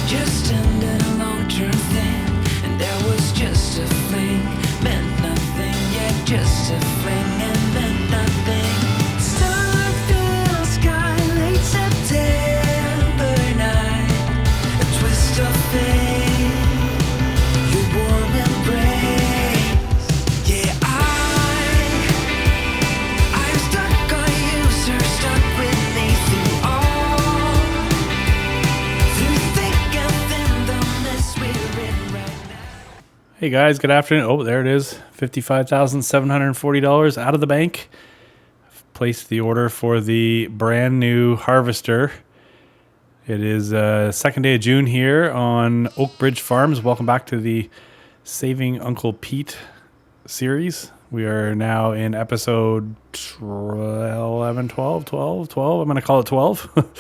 just ended a long-term thing, and there was just a fling, meant nothing, yeah, just a fling and meant nothing. Starfield sky, late September night, a twist of fate, your warm embrace. Yeah, I'm stuck on you, sir, stuck with me through all, through thick and thin, the mess we're in right now. Hey guys, good afternoon. Oh, there it is. $55,740 out of the bank. I've placed the order for the brand new Harvester. It is second day of June here on Oak Bridge Farms. Welcome back to the Saving Uncle Pete series. We are now in episode 11, 12. I'm going to call it 12.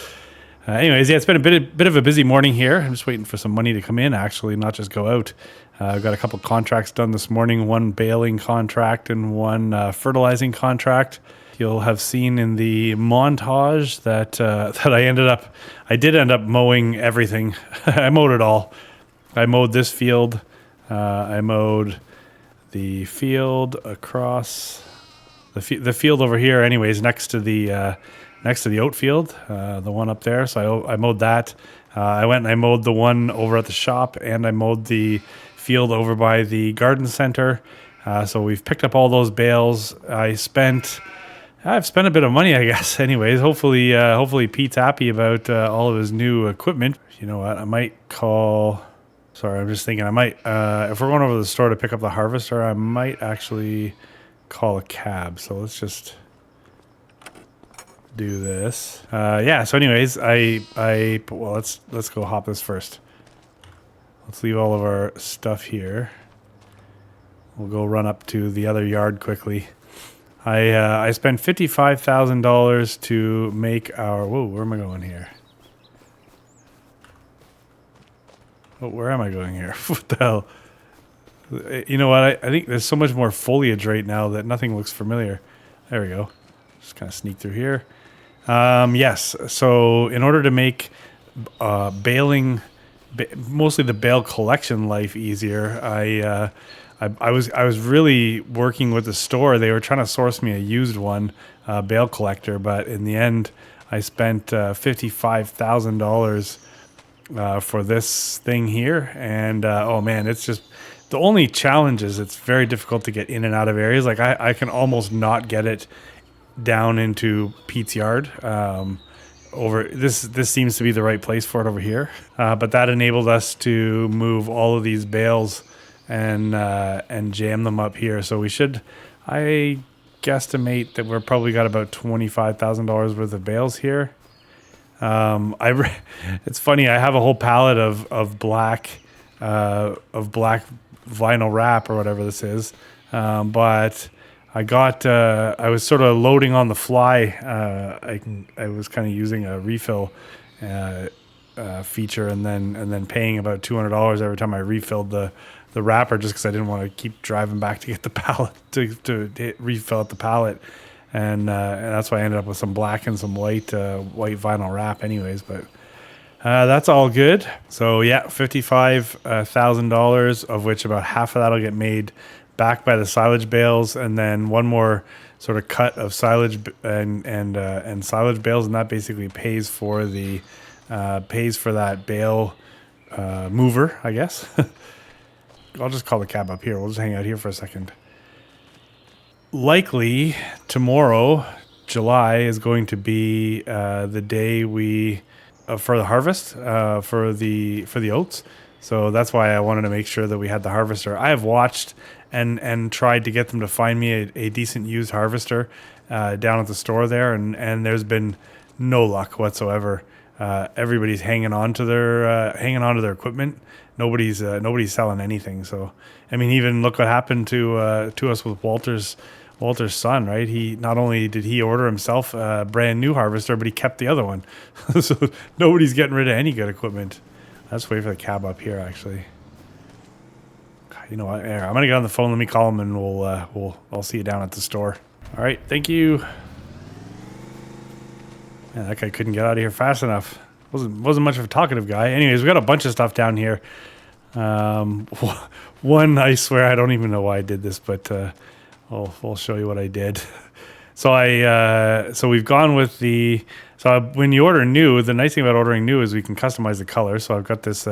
Anyways, yeah, it's been a bit of a busy morning here. I'm just waiting for some money to come in, actually, not just go out. I've got a couple contracts done this morning, one baling contract and one fertilizing contract. You'll have seen in the montage that I did end up mowing everything. I mowed it all. I mowed this field. I mowed the field across the field over here, anyways, next to the oat field, the one up there. So I mowed that. I went and I mowed the one over at the shop, and I mowed the field over by the garden center. So we've picked up all those bales. I've spent a bit of money, I guess. Anyways, hopefully Pete's happy about all of his new equipment. You know what? I might call. Sorry, I'm just thinking. I might, if we're going over to the store to pick up the harvester, I might actually call a cab. So let's just do this. Yeah. So, anyways, well, let's go hop this first. Let's leave all of our stuff here. We'll go run up to the other yard quickly. I spent $55,000 to make our. Whoa, where am I going here? Oh, where am I going here? What the hell? You know what? I think there's so much more foliage right now that nothing looks familiar. There we go. Just kind of sneak through here. Yes. So in order to make baling, mostly the bale collection life easier, I was really working with the store. They were trying to source me a used one, bale collector, but in the end, I spent $55,000 for this thing here, and oh man, it's just the only challenge is it's very difficult to get in and out of areas. Like I can almost not get it down into Pete's yard. Over this seems to be the right place for it over here, but that enabled us to move all of these bales and jam them up here. So we should, I guesstimate that we're probably got about $25,000 worth of bales here. It's funny. I have a whole pallet of black vinyl wrap or whatever this is, but I was sort of loading on the fly. I was kind of using a refill feature, and then paying about $200 every time I refilled the wrapper, just because I didn't want to keep driving back to get the pallet to refill at the pallet, and that's why I ended up with some black and some white vinyl wrap, anyways. But that's all good. So yeah, $55,000, of which about half of that'll get made back by the silage bales, and then one more sort of cut of silage and silage bales, and that basically pays for that bale mover, I guess. I'll just call the cab up here. We'll just hang out here for a second. Likely tomorrow, July, is going to be the day we for the harvest for the oats. So that's why I wanted to make sure that we had the harvester. I have watched and tried to get them to find me a decent used harvester down at the store there, and there's been no luck whatsoever. Everybody's hanging on to their equipment. Nobody's selling anything. So I mean, even look what happened to us with Walter's son, right? He not only did he order himself a brand new harvester, but he kept the other one. So nobody's getting rid of any good equipment. Let's wait for the cab up here, actually. You know what? I'm gonna get on the phone. Let me call him, and I'll see you down at the store. All right, thank you. Man, that guy couldn't get out of here fast enough. wasn't much of a talkative guy. Anyways, we got a bunch of stuff down here. One, I swear I don't even know why I did this, but we'll show you what I did. So we've gone with when you order new, the nice thing about ordering new is we can customize the color. So I've got this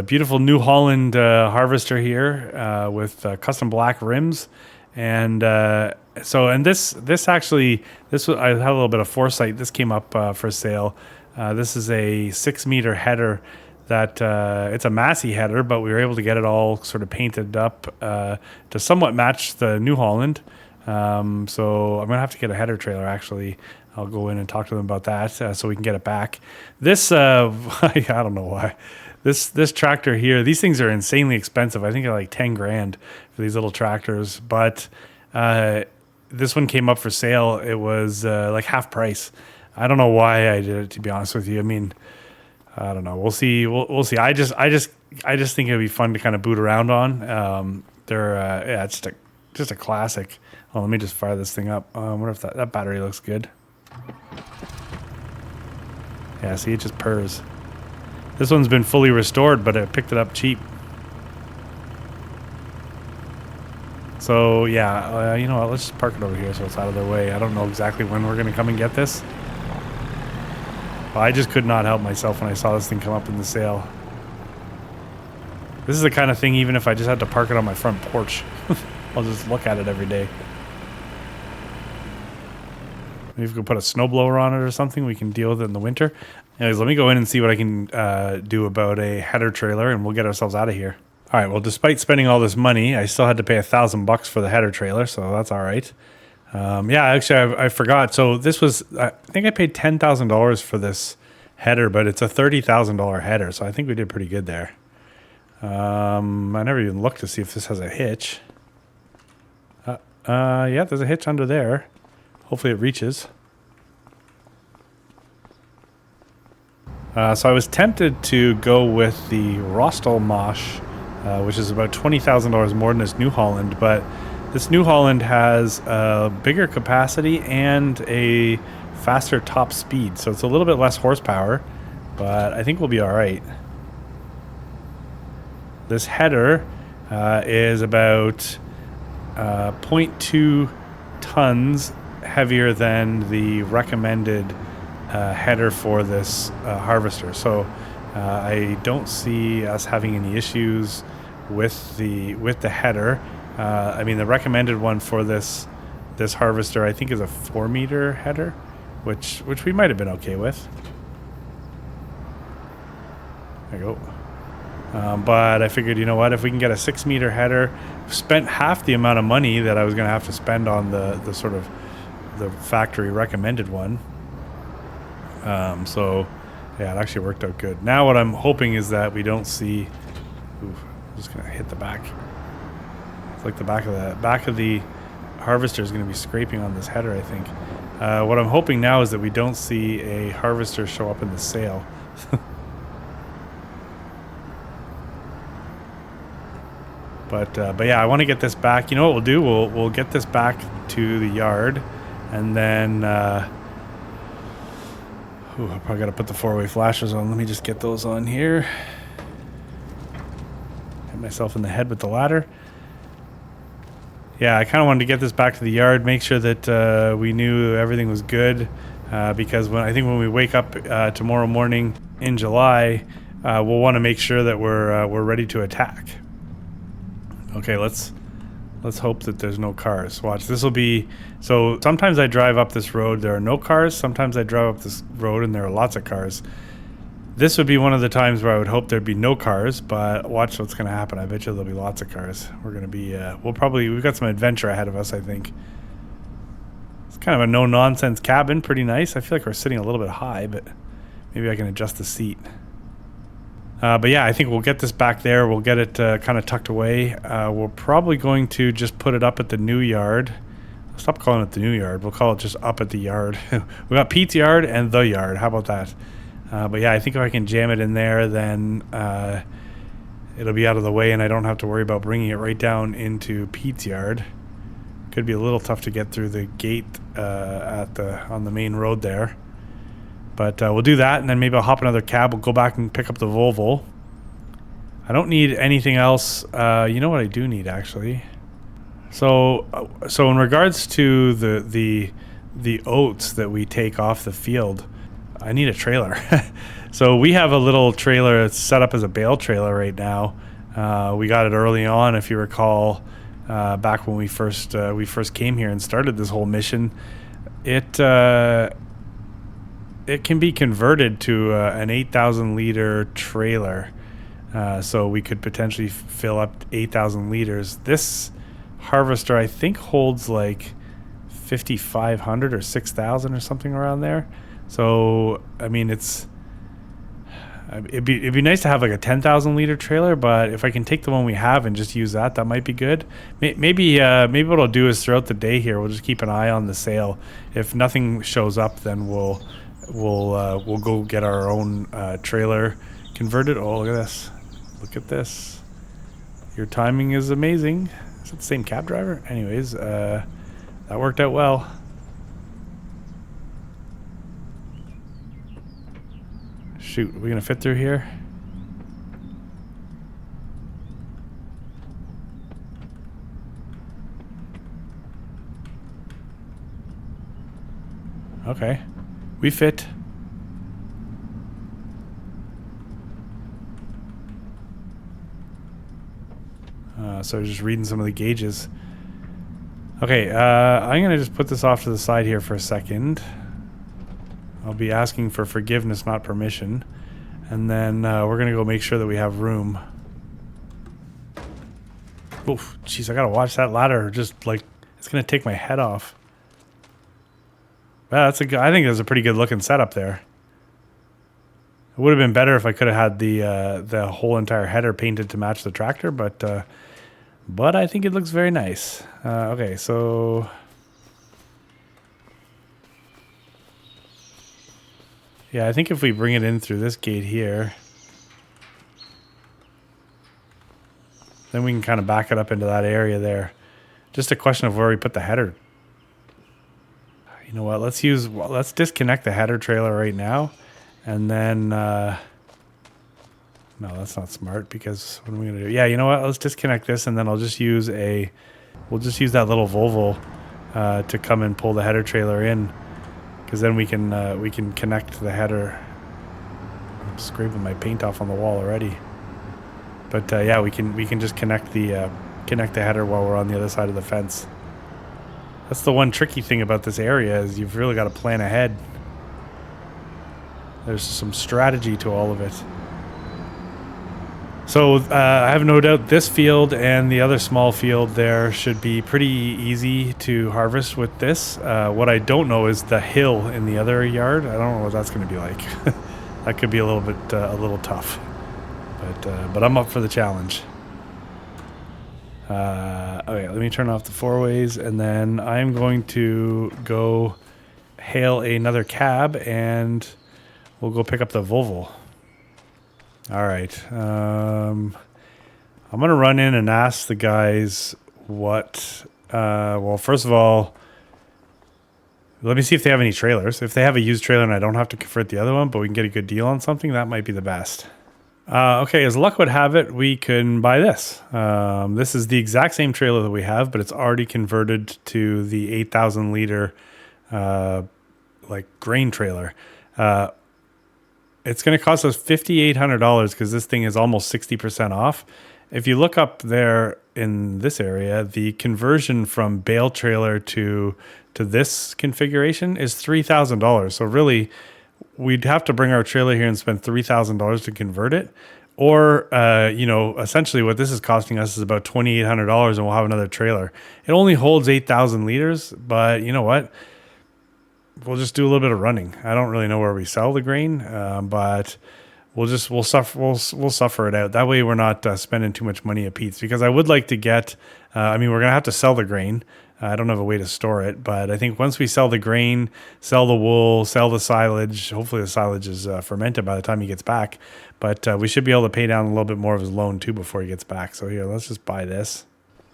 beautiful New Holland Harvester here with custom black rims, and this I had a little bit of foresight. This came up for sale. This is a 6-meter header that it's a Massey header, but we were able to get it all sort of painted up to somewhat match the New Holland. So I'm gonna have to get a header trailer. Actually, I'll go in and talk to them about that so we can get it back. This I don't know why. This tractor here, these things are insanely expensive. I think they're like 10 grand for these little tractors, but this one came up for sale. It was like half price. I don't know why I did it, to be honest with you. I mean, I don't know. We'll see. We'll see. I just think it'd be fun to kind of boot around on. It's just a classic. Oh, let me just fire this thing up. I wonder if that battery looks good. Yeah, see, it just purrs. This one's been fully restored, but I picked it up cheap. So yeah, you know what? Let's just park it over here so it's out of their way. I don't know exactly when we're gonna come and get this. But I just could not help myself when I saw this thing come up in the sale. This is the kind of thing, even if I just had to park it on my front porch, I'll just look at it every day. Maybe if we could put a snowblower on it or something, we can deal with it in the winter. Anyways, let me go in and see what I can do about a header trailer, and we'll get ourselves out of here. All right, well, despite spending all this money, I still had to pay $1,000 for the header trailer, so that's all right. Yeah, actually, I forgot. So this was, I think I paid $10,000 for this header, but it's a $30,000 header, so I think we did pretty good there. I never even looked to see if this has a hitch. Yeah, there's a hitch under there. Hopefully it reaches. So I was tempted to go with the Rostelmosh, which is about $20,000 more than this New Holland, but this New Holland has a bigger capacity and a faster top speed, so it's a little bit less horsepower, but I think we'll be all right. This header is about 0.2 tons heavier than the recommended header for this harvester. So I don't see us having any issues with the header. I mean, the recommended one for this harvester, I think, is a 4-meter header, which we might have been okay with. There you go. But I figured, you know what, if we can get a 6-meter header, spent half the amount of money that I was going to have to spend on the sort of the factory recommended one. So yeah, it actually worked out good. Now what I'm hoping is that we don't see, I'm just going to hit the back. It's like the back of the harvester is going to be scraping on this header, I think. What I'm hoping now is that we don't see a harvester show up in the sale. But yeah, I want to get this back. You know what we'll do? We'll get this back to the yard, and then I probably got to put the 4-way flashers on. Let me just get those on here. Hit myself in the head with the ladder. Yeah, I kind of wanted to get this back to the yard, make sure that we knew everything was good, because when we wake up tomorrow morning in July, we'll want to make sure that we're ready to attack. Okay, let's hope that there's no cars. Watch, this will be, so sometimes I drive up this road, there are no cars. Sometimes I drive up this road and there are lots of cars. This would be one of the times where I would hope there'd be no cars, but watch what's going to happen. I bet you there'll be lots of cars. We're going to be, we've got some adventure ahead of us, I think. It's kind of a no-nonsense cabin, pretty nice. I feel like we're sitting a little bit high, but maybe I can adjust the seat. But yeah, I think we'll get this back there. We'll get it kind of tucked away. We're probably going to just put it up at the new yard. Stop calling it the new yard. We'll call it just up at the yard. We got Pete's yard and the yard. How about that? But yeah, I think if I can jam it in there, then it'll be out of the way and I don't have to worry about bringing it right down into Pete's yard. Could be a little tough to get through the gate on the main road there. But we'll do that, and then maybe I'll hop another cab. We'll go back and pick up the Volvo. I don't need anything else. You know what I do need, actually? So in regards to the oats that we take off the field, I need a trailer. So we have a little trailer that's set up as a bale trailer right now. We got it early on, if you recall, back when we first came here and started this whole mission. It can be converted to an 8,000 liter trailer, so we could potentially fill up 8,000 liters. This harvester, I think, holds like 5,500 or 6,000 or something around there. So I mean, it'd be nice to have like a 10,000 liter trailer, but if I can take the one we have and just use that, that might be good. Maybe what I'll do is throughout the day here, we'll just keep an eye on the sale. If nothing shows up, then we'll go get our own trailer converted. Oh, look at this! Look at this! Your timing is amazing. Is it the same cab driver? Anyways, that worked out well. Shoot, are we gonna fit through here? Okay, we fit. So just reading some of the gauges. Okay, I'm gonna just put this off to the side here for a second. I'll be asking for forgiveness, not permission. And then we're going to go make sure that we have room. Oof, jeez, I got to watch that ladder. Just like, it's going to take my head off. I think that's a pretty good looking setup there. It would have been better if I could have had the whole entire header painted to match the tractor, but I think it looks very nice. Okay, so... Yeah, I think if we bring it in through this gate here, then we can kind of back it up into that area there. Just a question of where we put the header. You know what? Let's disconnect the header trailer right now, and then no, that's not smart, because what are we gonna do? Yeah, you know what? Let's disconnect this, and then we'll just use that little Volvo to come and pull the header trailer in. Because then we can connect the header. I'm scraping my paint off on the wall already. But yeah, we can just connect the header while we're on the other side of the fence. That's the one tricky thing about this area, is you've really got to plan ahead. There's some strategy to all of it. So I have no doubt this field and the other small field there should be pretty easy to harvest with this. What I don't know is the hill in the other yard. I don't know what that's going to be like. That could be a little tough. But I'm up for the challenge. Okay, let me turn off the four ways, and then I'm going to go hail another cab, and we'll go pick up the Volvo. All right. I'm going to run in and ask the guys what... well, first of all, let me see if they have any trailers. If they have a used trailer and I don't have to convert the other one, but we can get a good deal on something, that might be the best. Okay, as luck would have it, we can buy this. This is the exact same trailer that we have, but it's already converted to the 8,000 liter grain trailer. It's going to cost us $5,800 because this thing is almost 60% off. If you look up there in this area, the conversion from bale trailer to this configuration is $3,000. So really, we'd have to bring our trailer here and spend $3,000 to convert it. Or, essentially what this is costing us is about $2,800, and we'll have another trailer. It only holds 8,000 liters, but you know what? We'll just do a little bit of running. I don't really know where we sell the grain, but we'll suffer it out. That way we're not spending too much money at Pete's, because I would like to get, we're going to have to sell the grain. I don't have a way to store it, but I think once we sell the grain, sell the wool, sell the silage, hopefully the silage is fermented by the time he gets back, but we should be able to pay down a little bit more of his loan too before he gets back. So here, let's just buy this.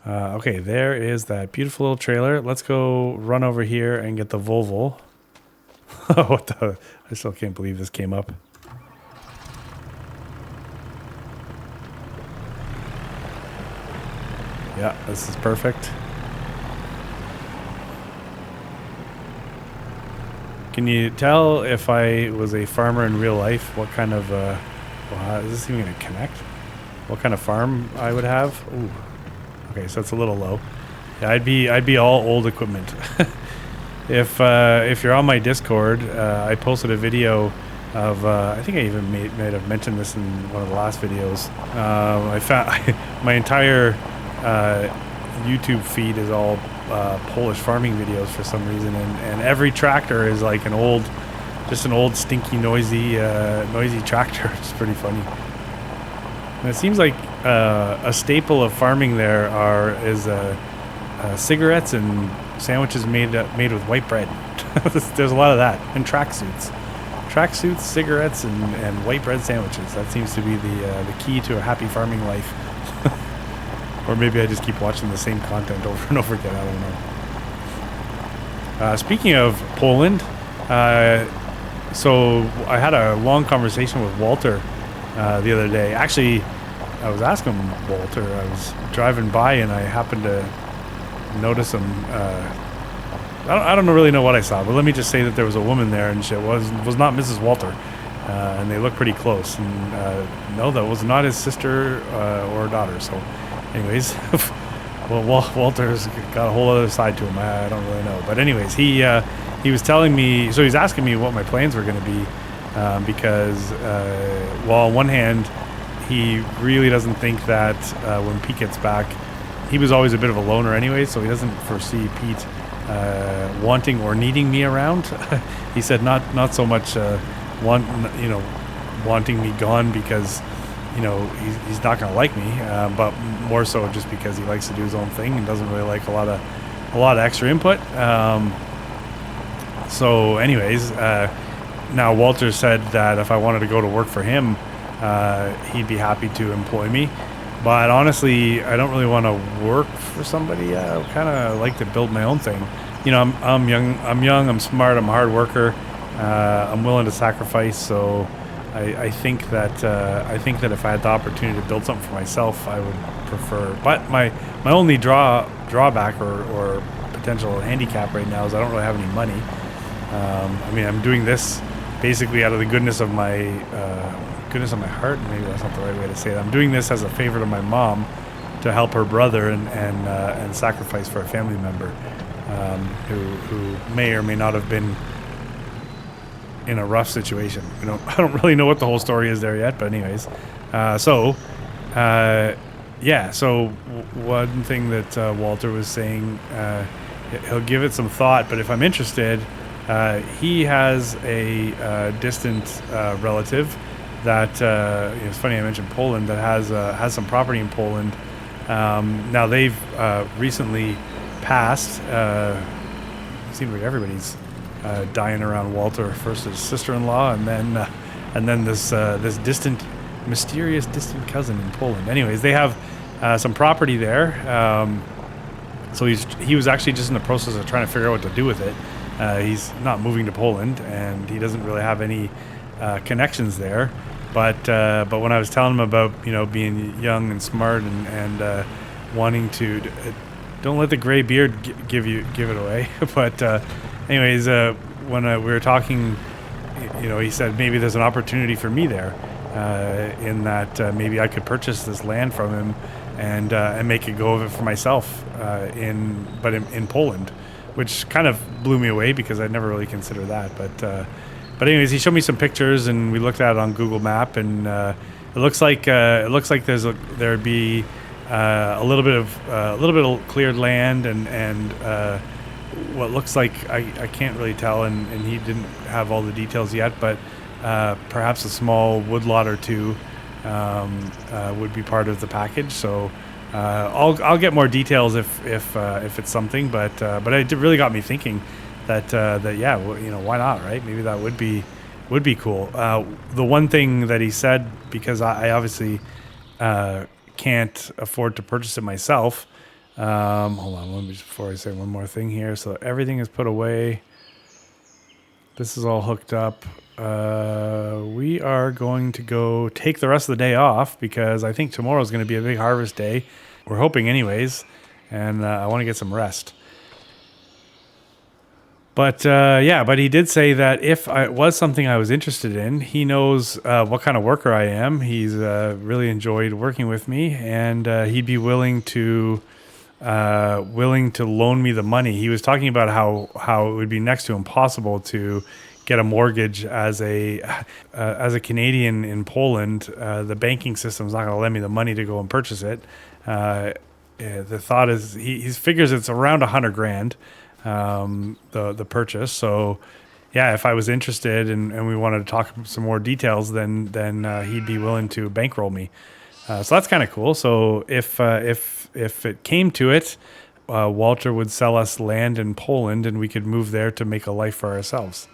Okay, there is that beautiful little trailer. Let's go run over here and get the Volvo. I I still can't believe this came up. Yeah, this is perfect. Can you tell if I was a farmer in real life, what kind of, well, is this even going to connect? What kind of farm I would have? Ooh. Okay, so it's a little low. Yeah, I'd be all old equipment. If you're on my Discord, I posted a video of, I think I even might have mentioned this in one of the last videos. I found my entire YouTube feed is all Polish farming videos for some reason, and every tractor is like just an old stinky noisy tractor. It's pretty funny. And it seems like a staple of farming there is cigarettes and sandwiches made with white bread. There's a lot of that, and tracksuits, cigarettes, and white bread sandwiches. That seems to be the key to a happy farming life. Or maybe I just keep watching the same content over and over again. I don't know. Speaking of Poland, so I had a long conversation with Walter the other day. Actually, I was asking Walter. I was driving by and I happened to notice him. I don't really know what I saw, but let me just say that there was a woman there, and she was not Mrs. Walter, and they looked pretty close. And no, that was not his sister or daughter. So, anyways, well, Walter's got a whole other side to him. I don't really know, but anyways, he was telling me. So he's asking me what my plans were going to be, because well, on one hand, he really doesn't think that when Pete gets back, he was always a bit of a loner anyway, so he doesn't foresee Pete wanting or needing me around. He said not so much wanting me gone because he's not going to like me, but more so just because he likes to do his own thing and doesn't really like a lot of extra input. So anyways, now Walter said that if I wanted to go to work for him, he'd be happy to employ me. But honestly, I don't really want to work for somebody. I kind of like to build my own thing. I'm young, I'm smart, I'm a hard worker. I'm willing to sacrifice. So I think that if I had the opportunity to build something for myself, I would prefer. But my only drawback or potential handicap right now is I don't really have any money. I'm doing this basically out of the goodness of my heart. Maybe that's not the right way to say it. I'm doing this as a favor to my mom to help her brother and sacrifice for a family member who may or may not have been in a rough situation. I don't really know what the whole story is there yet, but anyways, So one thing that Walter was saying, he'll give it some thought, but if I'm interested, he has a distant relative that it's funny I mentioned Poland, that has some property in Poland. Now they've recently passed. It seems like everybody's dying around Walter. First his sister-in-law, and then this mysterious distant cousin in Poland. Anyways, they have some property there. So he was actually just in the process of trying to figure out what to do with it. He's not moving to Poland, and he doesn't really have any connections there. But when I was telling him about being young and smart and wanting to, don't let the gray beard give it away. But anyways, when we were talking, he said maybe there's an opportunity for me there, in that maybe I could purchase this land from him and make a go of it for myself in Poland, which kind of blew me away because I'd never really considered that. But anyways, he showed me some pictures and we looked at it on Google Map, and it looks like there'd be a little bit of cleared land and what looks like I can't really tell, and he didn't have all the details yet, but perhaps a small woodlot or two would be part of the package. So I'll get more details if it's something, but it really got me thinking that yeah, why not, right? Maybe that would be cool. The one thing that he said, because I obviously can't afford to purchase it myself. Hold on, let me before I say one more thing here. So everything is put away. This is all hooked up. We are going to go take the rest of the day off because I think tomorrow is going to be a big harvest day. We're hoping anyways, and I want to get some rest. But but he did say that if it was something I was interested in, he knows what kind of worker I am. He's really enjoyed working with me, and he'd be willing to loan me the money. He was talking about how it would be next to impossible to get a mortgage as a Canadian in Poland. The banking system's not going to lend me the money to go and purchase it. The thought is he figures it's around $100,000. The purchase. So yeah, if I was interested and we wanted to talk some more details, then he'd be willing to bankroll me. So that's kind of cool. So if it came to it, Walter would sell us land in Poland and we could move there to make a life for ourselves.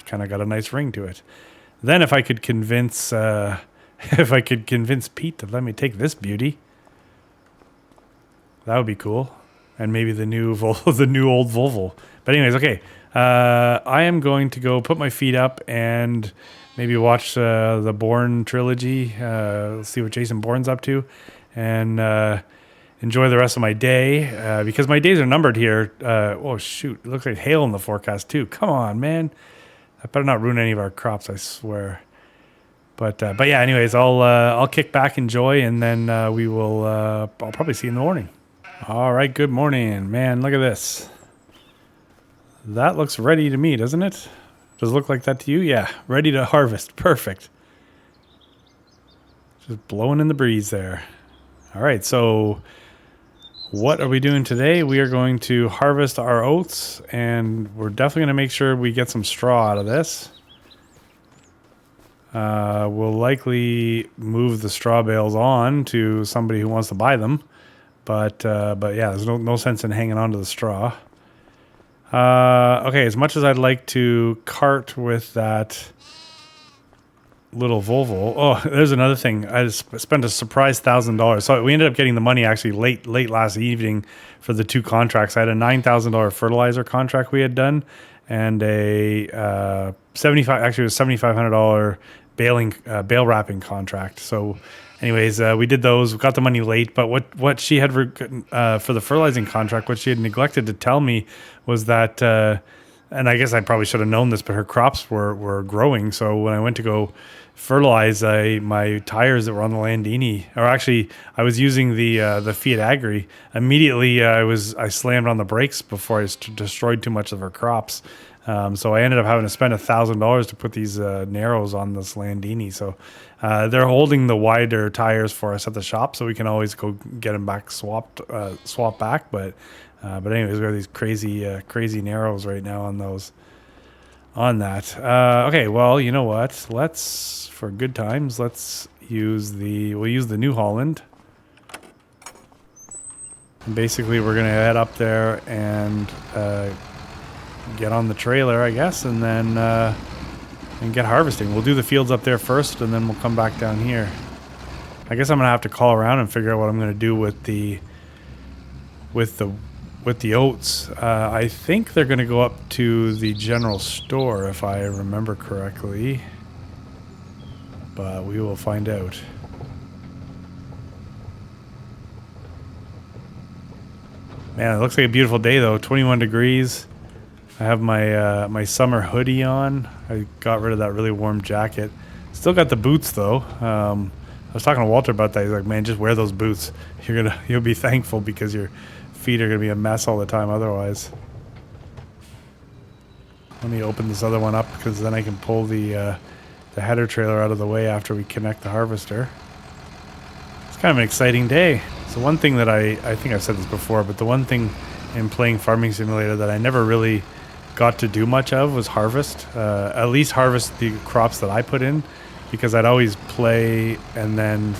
Kind of got a nice ring to it. Then if I could convince Pete to let me take this beauty, that would be cool. And maybe the new the new old Volvo. But anyways, okay. I am going to go put my feet up and maybe watch the Bourne trilogy. See what Jason Bourne's up to, and enjoy the rest of my day because my days are numbered here. Oh shoot! It looks like hail in the forecast too. Come on, man! I better not ruin any of our crops. I swear. But yeah. Anyways, I'll kick back, enjoy, and then we will. I'll probably see you in the morning. All right, good morning. Man, look at this. That looks ready to me, doesn't it? Does it look like that to you? Yeah, ready to harvest. Perfect. Just blowing in the breeze there. All right, so what are we doing today? We are going to harvest our oats, and we're definitely going to make sure we get some straw out of this. We'll likely move the straw bales on to somebody who wants to buy them. But yeah, there's no sense in hanging on to the straw. Okay, as much as I'd like to cart with that little Volvo. Oh, there's another thing. I just spent a surprise $1,000. So we ended up getting the money actually late last evening for the two contracts. I had a $9,000 fertilizer contract we had done, and a $7,500 bale wrapping contract. So anyways, we did those. We got the money late, but what she had for the fertilizing contract, what she had neglected to tell me was that, and I guess I probably should have known this, but her crops were growing. So when I went to go fertilize my tires that were on the Landini, or actually I was using the Fiat Agri, immediately I slammed on the brakes before I destroyed too much of her crops. So I ended up having to spend $1,000 to put these Narrows on this Landini. So they're holding the wider tires for us at the shop, so we can always go get them back swap back. But anyways, we have these crazy Narrows right now on that. Okay, well, you know what? For good times, we'll use the New Holland. And basically, we're gonna head up there and get on the trailer, I guess, and then and get harvesting. We'll do the fields up there first, and then we'll come back down here. I guess I'm gonna have to call around and figure out what I'm gonna do with the oats. I think they're gonna go up to the general store, if I remember correctly, but we will find out. Man, it looks like a beautiful day though. 21 degrees. I have my summer hoodie on. I got rid of that really warm jacket. Still got the boots though. I was talking to Walter about that. He's like, "Man, just wear those boots. You'll be thankful because your feet are gonna be a mess all the time otherwise." Let me open this other one up because then I can pull the header trailer out of the way after we connect the harvester. It's kind of an exciting day. So one thing that I think I've said this before, but the one thing in playing Farming Simulator that I never really got to do much of was harvest. At least harvest the crops that I put in, because I'd always play and then,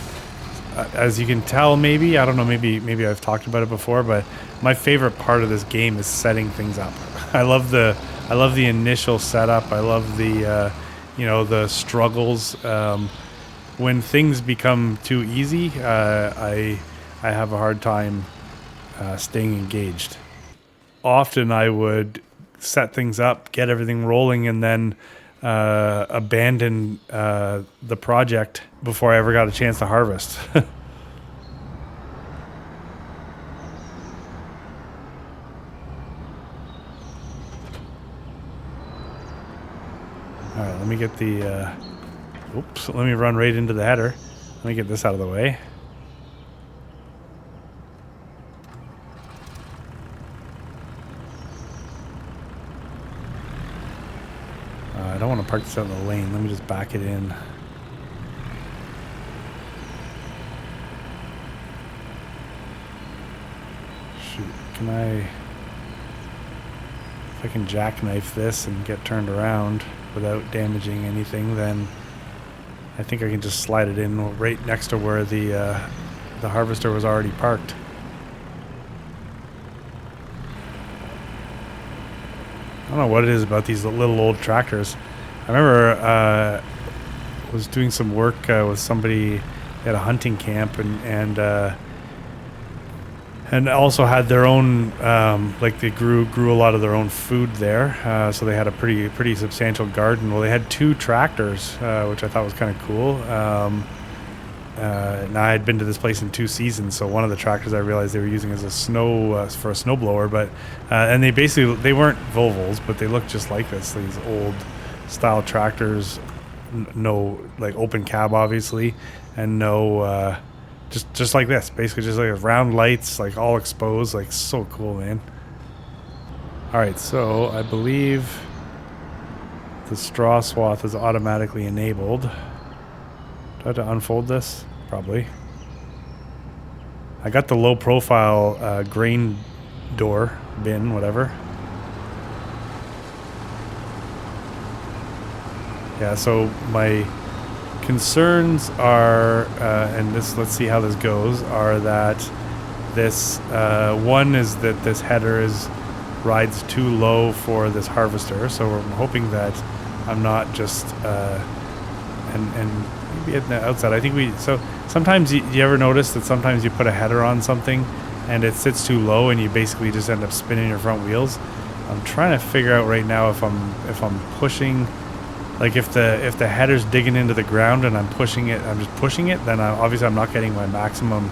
as you can tell, maybe I've talked about it before, but my favorite part of this game is setting things up. I love the initial setup. I love the the struggles. When things become too easy, I have a hard time staying engaged. Often I would set things up, get everything rolling, and then abandon the project before I ever got a chance to harvest. All right, let me get the, oops, let me run right into the header. Let me get this out of the way. I don't want to park this out in the lane. Let me just back it in. Shoot, can I... If I can jackknife this and get turned around without damaging anything, then I think I can just slide it in right next to where the harvester was already parked. I don't know what it is about these little old tractors. I remember was doing some work with somebody at a hunting camp, and also had their own, like they grew a lot of their own food there. So they had a pretty substantial garden. Well, they had 2 tractors, which I thought was kind of cool. Now I had been to this place in 2 seasons, so one of the tractors I realized they were using as a for a snowblower, but and they weren't Volvos, but they looked just like this. These old style tractors, no like open cab obviously, and no. Just like this, basically just like round lights, like all exposed, like so cool, man. All right, so I believe the straw swath is automatically enabled. Do I have to unfold this? Probably. I got the low profile grain door, bin, whatever. Yeah, so my concerns are, and let's see how this goes, are that this, one is that this header rides too low for this harvester, so I'm hoping that I'm not just, and maybe at the outside, I think so sometimes you ever notice that sometimes you put a header on something and it sits too low and you basically just end up spinning your front wheels. I'm trying to figure out right now if I'm pushing. Like if the header's digging into the ground and I'm just pushing it, then obviously I'm not getting my maximum,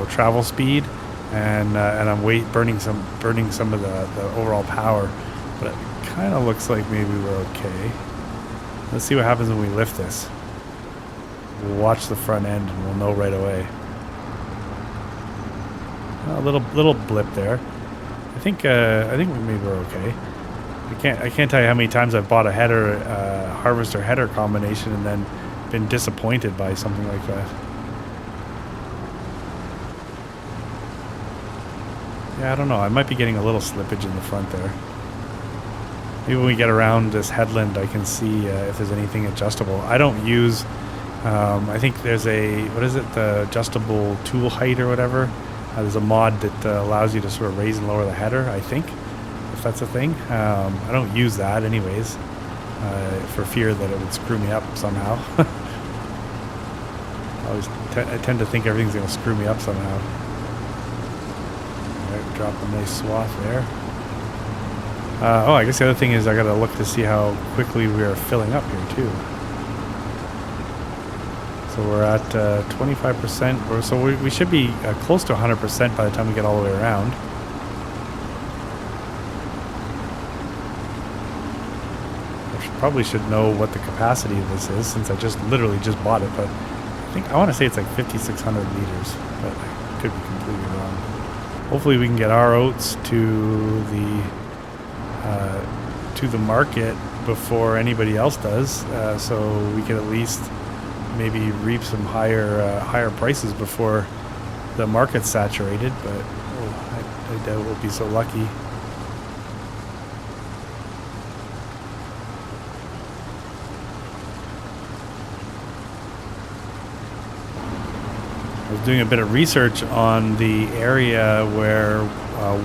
travel speed, and I'm burning some of the overall power. But it kind of looks like maybe we're okay. Let's see what happens when we lift this. We'll watch the front end and we'll know right away. A little blip there. I think maybe we're okay. I can't tell you how many times I've bought a header, harvester header combination and then been disappointed by something like that. Yeah, I don't know. I might be getting a little slippage in the front there. Maybe when we get around this headland, I can see if there's anything adjustable. I don't use. I think there's the adjustable tool height or whatever. There's a mod that allows you to sort of raise and lower the header, I think. That's a thing. I don't use that anyways, for fear that it would screw me up somehow. I tend to think everything's going to screw me up somehow. Alright, drop a nice swath there. I guess the other thing is I got to look to see how quickly we are filling up here too. So we're at 25%, so we should be close to 100% by the time we get all the way around. Probably should know what the capacity of this is since I literally just bought it, but I want to say it's like 5,600 liters, but I could be completely wrong. Hopefully we can get our oats to the market before anybody else does, so we can at least maybe reap some higher prices before the market's saturated, but I doubt we'll be so lucky. I was doing a bit of research on the area where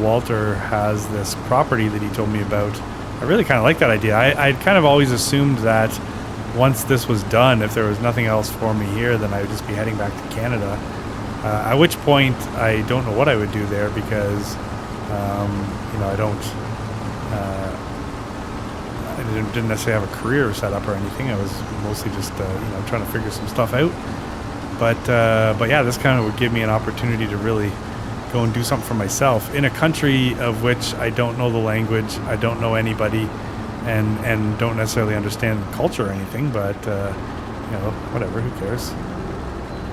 Walter has this property that he told me about. I really kind of like that idea. I'd kind of always assumed that once this was done, if there was nothing else for me here, then I would just be heading back to Canada. At which point, I don't know what I would do there because, I don't I didn't necessarily have a career set up or anything. I was mostly just trying to figure some stuff out. But yeah, this kind of would give me an opportunity to really go and do something for myself in a country of which I don't know the language, I don't know anybody, and don't necessarily understand the culture or anything. But whatever, who cares?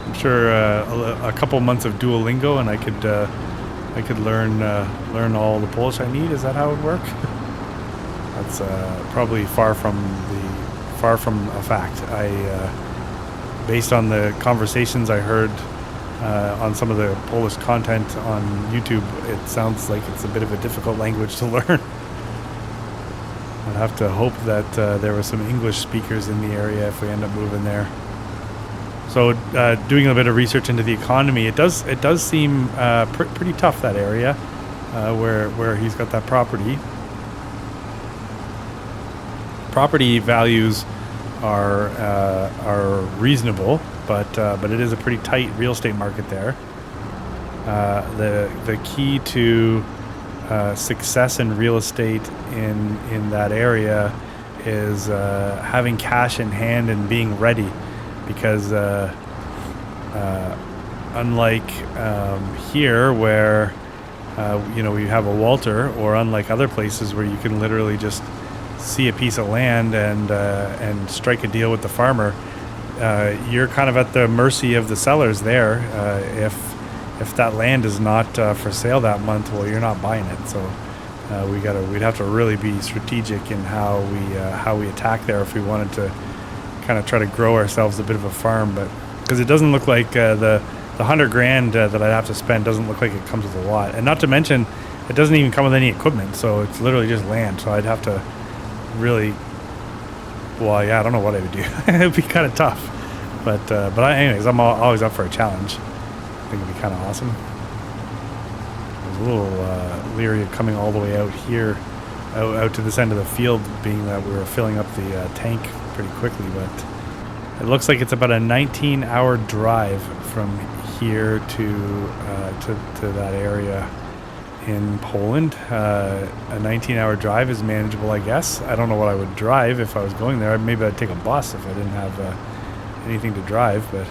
I'm sure a couple months of Duolingo and I could learn all the Polish I need. Is that how it would work? That's probably far from a fact. Based on the conversations I heard on some of the Polish content on YouTube, it sounds like it's a bit of a difficult language to learn. I'd have to hope that there were some English speakers in the area if we end up moving there. So doing a bit of research into the economy, it does seem pretty tough, that area where he's got that property. Property values are reasonable, but it is a pretty tight real estate market there. The key to success in real estate in that area is having cash in hand and being ready, because unlike here where we have a Walter, or unlike other places where you can literally just see a piece of land and strike a deal with the farmer, you're kind of at the mercy of the sellers there. If that land is not for sale that month, well, you're not buying it. So we'd have to really be strategic in how we attack there if we wanted to kind of try to grow ourselves a bit of a farm. But because it doesn't look like the $100,000 that I'd have to spend doesn't look like it comes with a lot, and not to mention it doesn't even come with any equipment. So it's literally just land. So I'd have to really, I don't know what I would do. It'd be kind of tough, but anyways, I'm always up for a challenge. I think it'd be kind of awesome. I was a little leery of coming all the way out here, out to this end of the field, being that we were filling up the tank pretty quickly. But it looks like it's about a 19-hour drive from here to that area in Poland. A 19-hour drive is manageable, I guess. I don't know what I would drive if I was going there. Maybe I'd take a bus if I didn't have anything to drive, but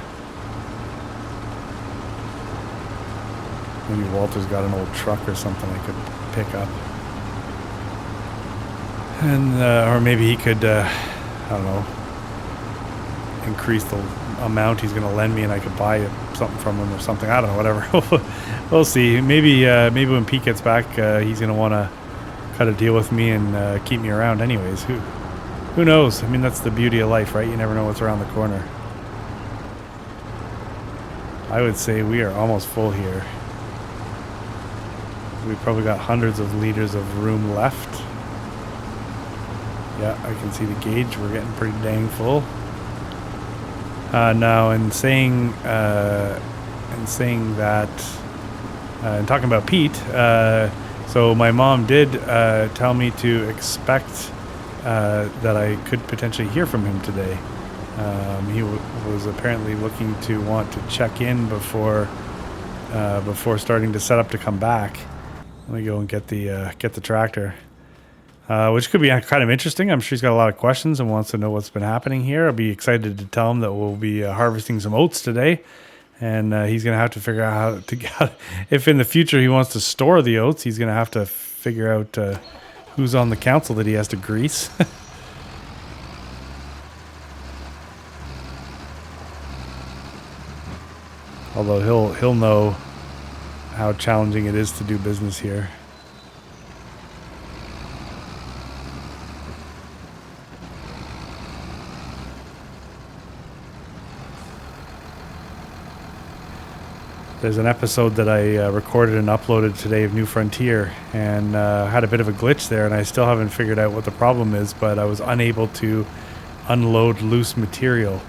maybe Walter's got an old truck or something I could pick up. And or maybe he could I don't know, increase the amount he's going to lend me and I could buy something from him or something. I don't know, whatever. We'll see. Maybe when Pete gets back, he's going to want to cut a deal with me and keep me around anyways. Who knows? I mean, that's the beauty of life, right? You never know what's around the corner. I would say we are almost full here. We've probably got hundreds of liters of room left. Yeah, I can see the gauge. We're getting pretty dang full. Now, in saying that, and talking about Pete, so my mom did tell me to expect that I could potentially hear from him today. He was apparently looking to want to check in before starting to set up to come back. Let me go and get the tractor. Which could be kind of interesting. I'm sure he's got a lot of questions and wants to know what's been happening here. I'll be excited to tell him that we'll be harvesting some oats today, and he's going to have to figure out how to get. If in the future he wants to store the oats, he's going to have to figure out who's on the council that he has to grease. Although he'll know how challenging it is to do business here. There's an episode that I recorded and uploaded today of New Frontier, and had a bit of a glitch there, and I still haven't figured out what the problem is, but I was unable to unload loose material,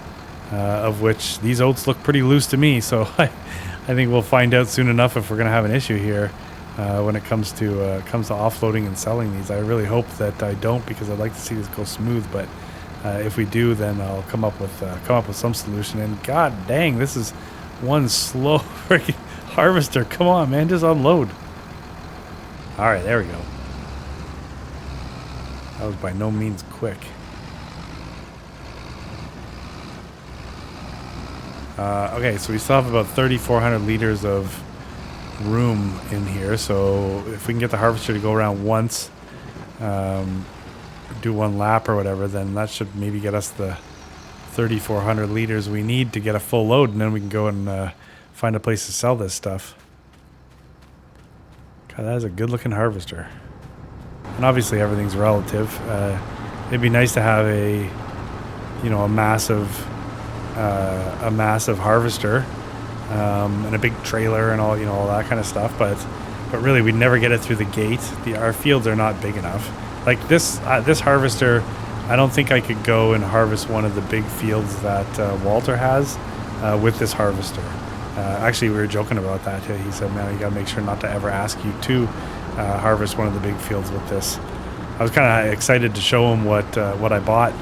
of which these oats look pretty loose to me, so I think we'll find out soon enough if we're going to have an issue here when it comes to offloading and selling these. I really hope that I don't, because I'd like to see this go smooth, but if we do, then I'll come up with some solution. And god dang, this is one slow freaking harvester. Come on, man, just unload. All right, there we go. That was by no means quick. Okay, so we still have about 3,400 liters of room in here. So if we can get the harvester to go around once, do one lap or whatever, then that should maybe get us the 3,400 liters we need to get a full load, and then we can go and find a place to sell this stuff. God, that is a good looking harvester. And obviously everything's relative. It'd be nice to have a massive harvester and a big trailer and all that kind of stuff. But really, we'd never get it through the gate. Our fields are not big enough. Like this harvester, I don't think I could go and harvest one of the big fields that Walter has with this harvester. Actually, we were joking about that. He said, "Man, you got to make sure not to ever ask you to harvest one of the big fields with this." I was kind of excited to show him what I bought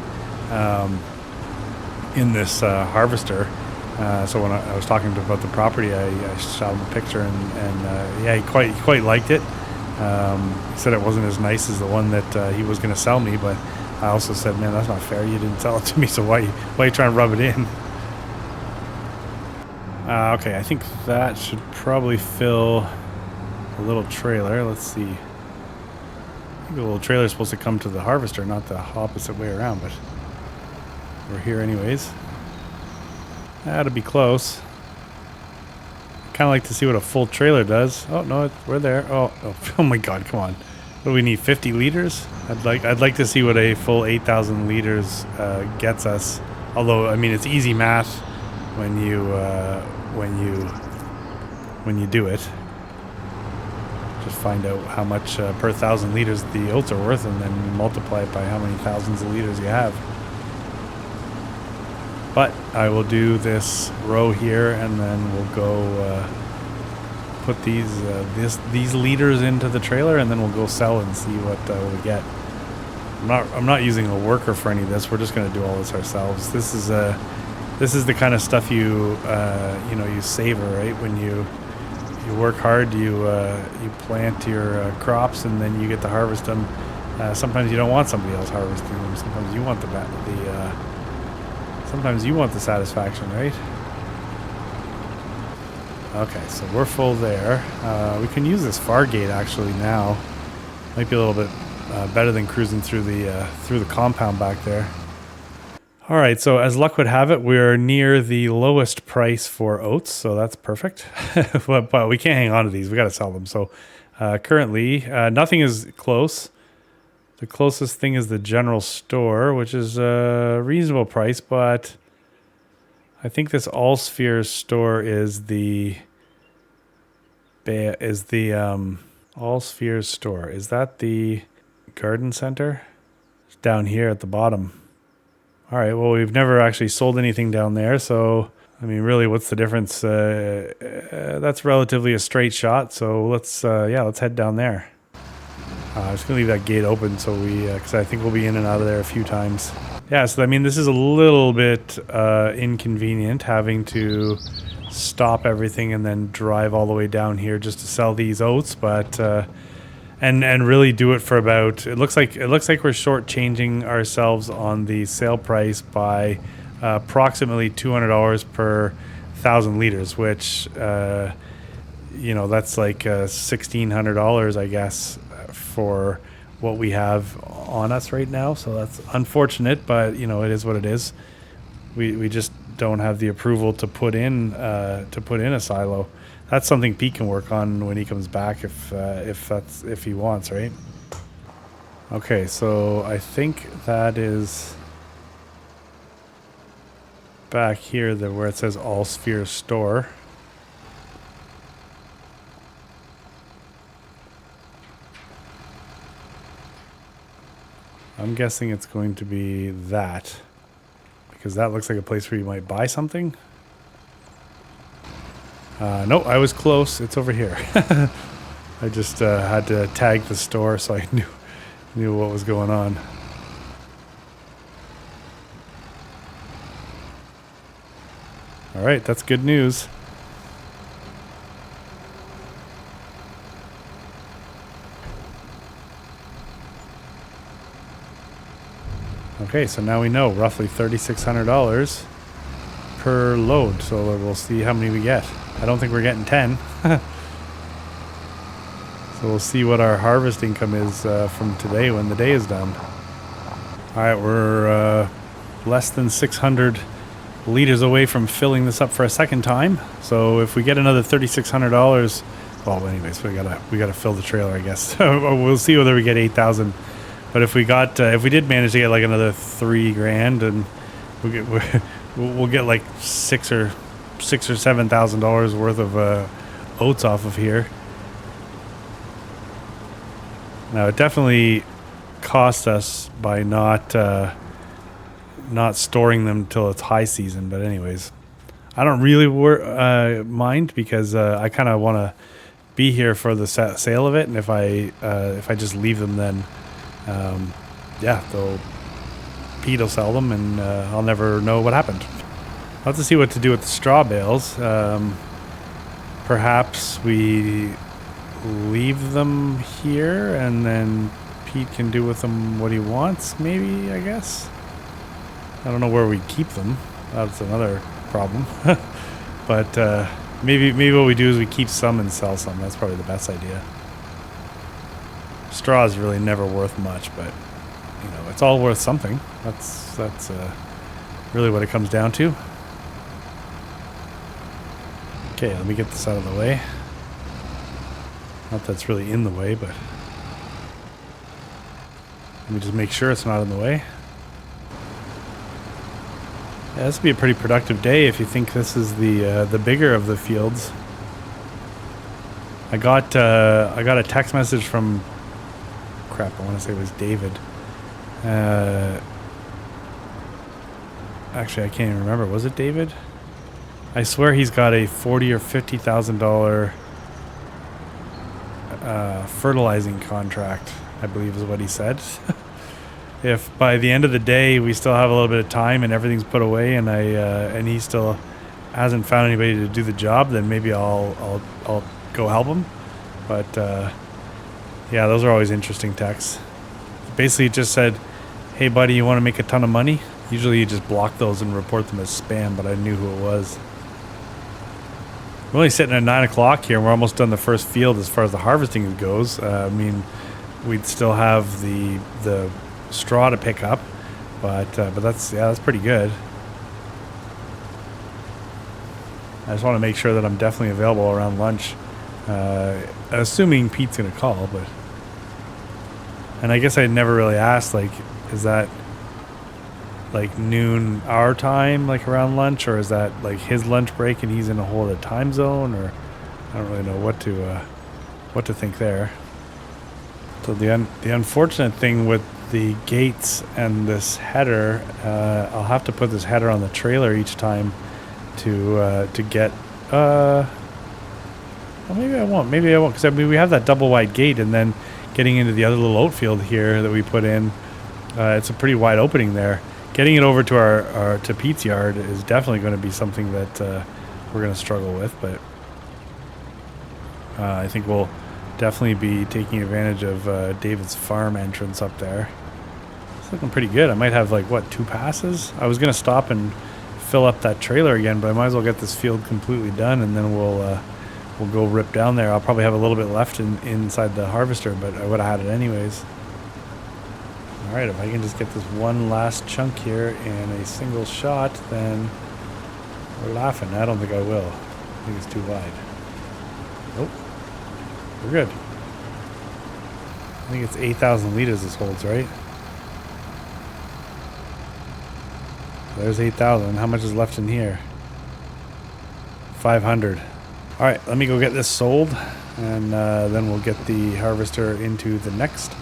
in this harvester. So when I was talking to him about the property, I shot him a picture, and yeah, he quite liked it. He said it wasn't as nice as the one that he was going to sell me, but I also said, "Man, that's not fair. You didn't sell it to me, so why are you trying to rub it in?" Okay, I think that should probably fill a little trailer. Let's see. I think the little trailer is supposed to come to the harvester, not the opposite way around, but we're here anyways. That'll be close. Kind of like to see what a full trailer does. Oh no, we're there. Oh my God, come on. What do we need? 50 liters? I'd like to see what a full 8,000 liters gets us. Although, I mean, it's easy math when you do it. Just find out how much per 1,000 liters the oats are worth, and then multiply it by how many thousands of liters you have. But I will do this row here, and then we'll go put these liters into the trailer, and then we'll go sell and see what we get. I'm not using a worker for any of this. We're just going to do all this ourselves. This is the kind of stuff you savor, right? When you work hard, you plant your crops, and then you get to harvest them. Sometimes you don't want somebody else harvesting them. Sometimes you want Sometimes you want the satisfaction, right? Okay, so we're full there. We can use this far gate actually now. Might be a little bit better than cruising through the compound back there. All right, so as luck would have it, we're near the lowest price for oats, so that's perfect. but we can't hang on to these. We got to sell them. So currently, nothing is close. The closest thing is the general store, which is a reasonable price, but I think this All Spheres store is the All Spheres store. Is that the garden center? It's down here at the bottom. All right, well, we've never actually sold anything down there, so I mean, really, what's the difference? That's relatively a straight shot, so let's head down there. I'm just going to leave that gate open because I think we'll be in and out of there a few times. Yeah, so I mean, this is a little bit inconvenient having to stop everything and then drive all the way down here just to sell these oats, but and really do it for about, it looks like we're shortchanging ourselves on the sale price by approximately $200 per 1,000 liters, which that's like $1,600, I guess, for what we have on us right now. So that's unfortunate, but it is what it is. We just don't have the approval to put in a silo. That's something Pete can work on when he comes back if he wants, right? Okay, so I think that is back here where it says All Spheres store. I'm guessing it's going to be that, because that looks like a place where you might buy something. No, I was close. It's over here. I just had to tag the store so I knew what was going on. All right, that's good news. Okay, so now we know roughly $3,600 per load. So we'll see how many we get. I don't think we're getting 10. So we'll see what our harvest income is from today when the day is done. All right, we're less than 600 liters away from filling this up for a second time. So if we get another $3,600, well, anyways, we gotta fill the trailer, I guess. We'll see whether we get 8,000. But if we did manage to get like another $3,000, and we'll get like $6,000 or $7,000 worth of oats off of here. Now it definitely cost us by not storing them till it's high season. But anyways, I don't really mind, because I kind of want to be here for the sale of it. And if I just leave them, then Pete will sell them, and I'll never know what happened. I'll have to see what to do with the straw bales. Perhaps we leave them here, and then Pete can do with them what he wants, maybe, I guess. I don't know where we keep them. That's another problem. But maybe what we do is we keep some and sell some. That's probably the best idea. Straw is really never worth much, but it's all worth something. That's really what it comes down to. Okay, let me get this out of the way. Not that it's really in the way, but let me just make sure it's not in the way. Yeah, this would be a pretty productive day if you think this is the bigger of the fields. I got a text message from, I want to say it was David. Actually, I can't even remember. Was it David? I swear he's got a $40,000 or $50,000 fertilizing contract, I believe is what he said. If by the end of the day we still have a little bit of time and everything's put away, and and he still hasn't found anybody to do the job, then maybe I'll go help him. But yeah, those are always interesting texts. Basically, it just said, "Hey, buddy, you want to make a ton of money?" Usually, you just block those and report them as spam, but I knew who it was. We're only sitting at 9 o'clock here, and we're almost done the first field as far as the harvesting goes. I mean, we'd still have the straw to pick up, but that's pretty good. I just want to make sure that I'm definitely available around lunch, assuming Pete's gonna call. And I guess I never really asked, like, is that like noon our time, like around lunch, or is that like his lunch break and he's in a whole other time zone? Or I don't really know what to think there. So the unfortunate thing with the gates and this header, I'll have to put this header on the trailer each time to get. Well, maybe I won't, because I mean we have that double wide gate, and then getting into the other little oat field here that we put in, it's a pretty wide opening there. Getting it over to our to Pete's yard is definitely going to be something that we're going to struggle with, but I think we'll definitely be taking advantage of David's farm entrance up there. It's looking pretty good. I might have like 2 passes. I was going to stop and fill up that trailer again, but I might as well get this field completely done, and then we'll go rip down there. I'll probably have a little bit left inside the harvester, but I would have had it anyways. All right, if I can just get this one last chunk here in a single shot, then we're laughing. I don't think I will. I think it's too wide. Nope. We're good. I think it's 8,000 liters this holds, right? There's 8,000. How much is left in here? 500. All right, let me go get this sold, and then we'll get the harvester into the next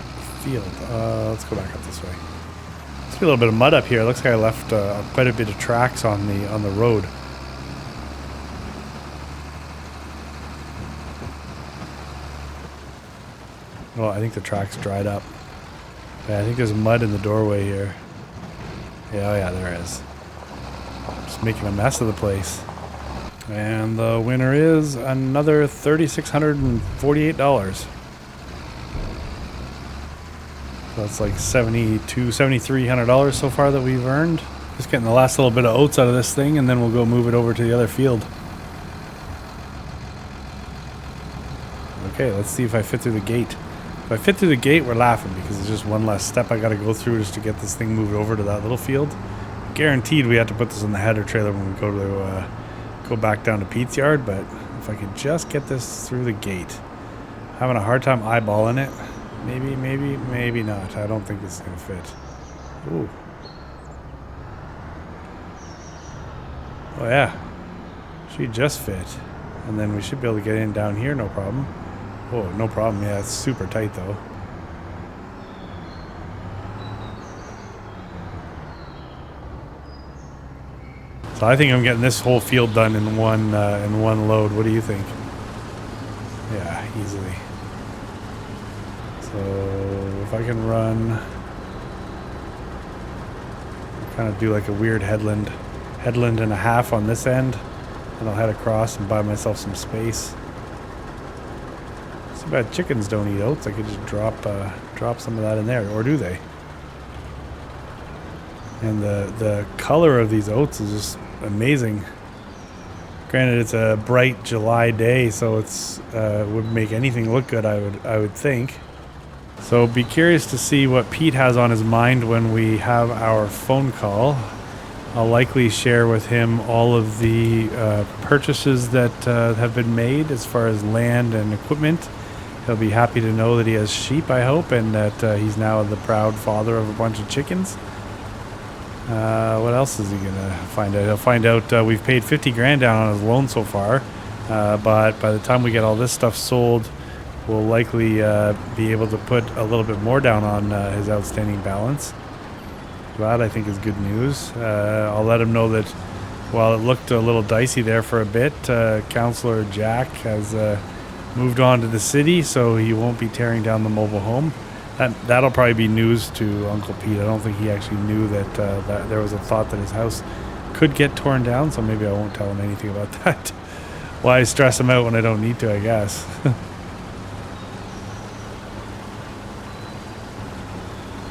field. Let's go back up this way. There's a little bit of mud up here. Looks like I left quite a bit of tracks on the road. Well, I think the tracks dried up. Yeah, I think there's mud in the doorway here. Yeah, oh yeah, there is. Just making a mess of the place. And the winner is another $3,648. So So it's like $7,300 so far that we've earned. Just getting the last little bit of oats out of this thing, and then we'll go move it over to the other field. Okay, let's see if I fit through the gate. If I fit through the gate, we're laughing because it's just one less step I got to go through just to get this thing moved over to that little field. Guaranteed we have to put this in the header trailer when we go back down to Pete's yard, but if I could just get this through the gate. Having a hard time eyeballing it. Maybe not. I don't think this is going to fit. Ooh. Oh yeah. Should just fit. And then we should be able to get in down here, no problem. Oh, no problem. Yeah, it's super tight though. So I think I'm getting this whole field done in one load. What do you think? Yeah, easily. So if I can run, kind of do like a weird headland and a half on this end, and I'll head across and buy myself some space. Too bad chickens don't eat oats. I could just drop some of that in there, or do they? And the color of these oats is just amazing. Granted, it's a bright July day, so it's would make anything look good. I would think. So be curious to see what Pete has on his mind when we have our phone call. I'll likely share with him all of the purchases that have been made as far as land and equipment. He'll be happy to know that he has sheep, I hope, and that he's now the proud father of a bunch of chickens. What else is he gonna find out? He'll find out we've paid 50 grand down on his loan so far, but by the time we get all this stuff sold, we'll likely be able to put a little bit more down on his outstanding balance. That I think is good news. I'll let him know that while it looked a little dicey there for a bit, Councillor Jack has moved on to the city, so he won't be tearing down the mobile home. That'll probably be news to Uncle Pete. I don't think he actually knew that there was a thought that his house could get torn down, so maybe I won't tell him anything about that. Why stress him out when I don't need to, I guess.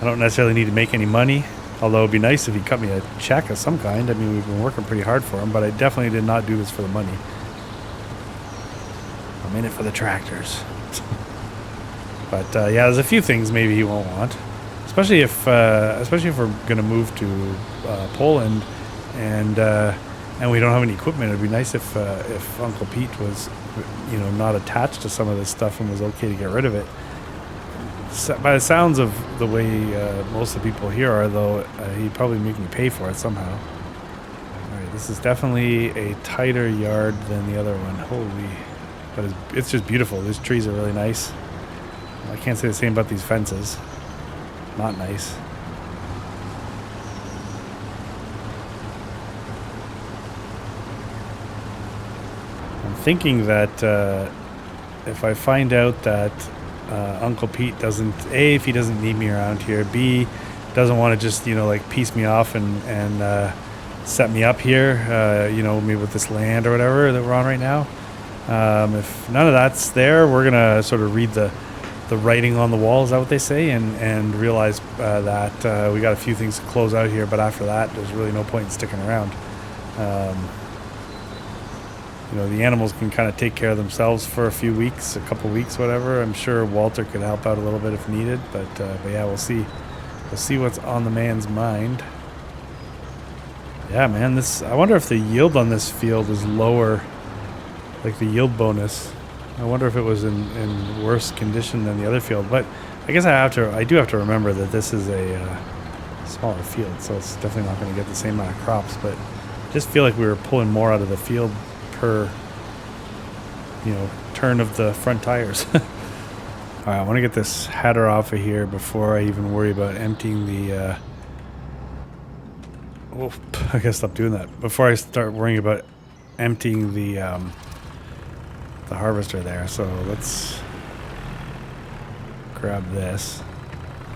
I don't necessarily need to make any money, although it'd be nice if he cut me a check of some kind. I mean, we've been working pretty hard for him, but I definitely did not do this for the money. I'm in it for the tractors. But yeah, there's a few things maybe he won't want, especially if we're gonna move to Poland, and we don't have any equipment. It'd be nice if Uncle Pete was, not attached to some of this stuff and was okay to get rid of it. So, by the sounds of the way most of the people here are, though, he'd probably make me pay for it somehow. All right, this is definitely a tighter yard than the other one. Holy, but it's just beautiful. These trees are really nice. I can't say the same about these fences. Not nice. I'm thinking that if I find out that Uncle Pete doesn't, A, if he doesn't need me around here, B, doesn't want to just, piece me off and set me up here, maybe with this land or whatever that we're on right now. If none of that's there, we're going to sort of read the writing on the wall, is that what they say, and realize that we got a few things to close out here, but after that, there's really no point in sticking around. The animals can kind of take care of themselves for a few weeks, a couple weeks, whatever. I'm sure Walter could help out a little bit if needed, but yeah, we'll see. We'll see what's on the man's mind. Yeah, man, I wonder if the yield on this field is lower, like the yield bonus. I wonder if it was in worse condition than the other field, but I guess I do have to remember that this is a smaller field, so it's definitely not going to get the same amount of crops, but I just feel like we were pulling more out of the field per turn of the front tires. All right, I want to get this header off of here before I even worry about emptying the I gotta stop doing that before I start worrying about emptying the harvester there. So let's grab this.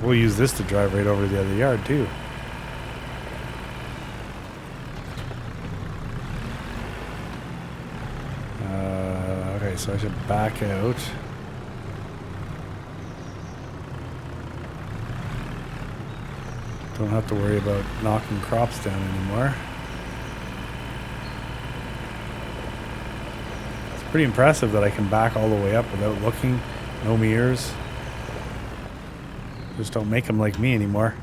We'll use this to drive right over to the other yard too. Okay, so I should back out. Don't have to worry about knocking crops down anymore. It's pretty impressive that I can back all the way up without looking. No mirrors. Just don't make them like me anymore.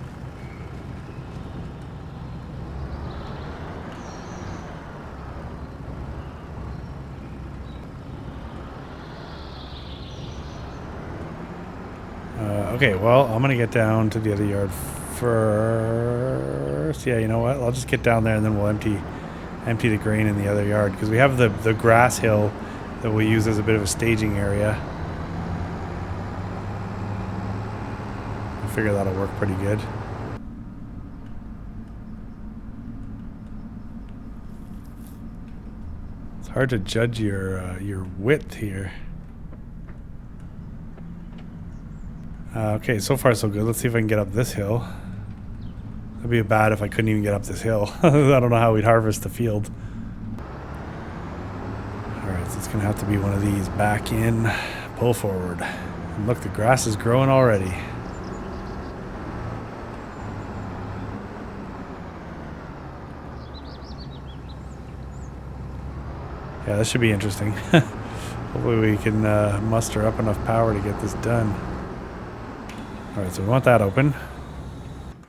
Okay, well, I'm gonna get down to the other yard first. Yeah, you know what? I'll just get down there and then we'll empty the grain in the other yard because we have the grass hill that we use as a bit of a staging area. I figure that'll work pretty good. It's hard to judge your width here. Okay, so far so good. Let's see if I can get up this hill. That'd be bad if I couldn't even get up this hill. I don't know how we'd harvest the field. Alright, so it's going to have to be one of these. Back in, pull forward. And look, the grass is growing already. Yeah, this should be interesting. Hopefully we can muster up enough power to get this done. Alright, so we want that open.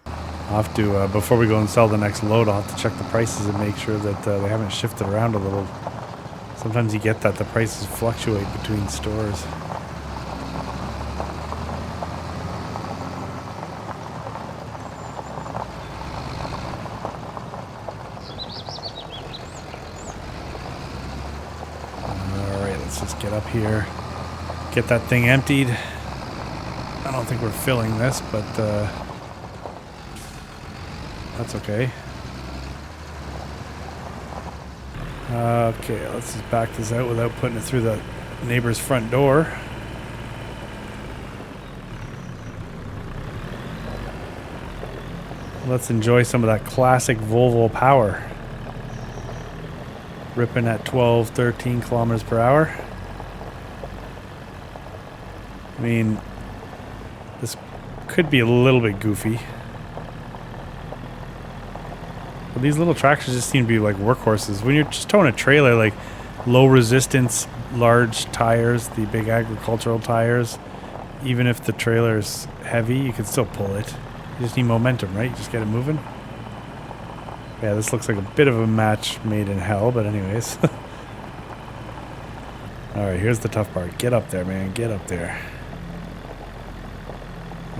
I'll have to, before we go and sell the next load, I'll have to check the prices and make sure that they haven't shifted around a little. Sometimes you get that the prices fluctuate between stores. Alright, let's just get up here. Get that thing emptied. I don't think we're filling this, but that's okay. Okay, let's just back this out without putting it through the neighbor's front door. Let's enjoy some of that classic Volvo power. Ripping at 12, 13 kilometers per hour. I mean, this could be a little bit goofy. But these little tractors just seem to be like workhorses. When you're just towing a trailer, like low resistance, large tires, the big agricultural tires, even if the trailer's heavy, you can still pull it. You just need momentum, right? You just get it moving. Yeah, this looks like a bit of a match made in hell, but anyways. Alright, here's the tough part. Get up there, man. Get up there.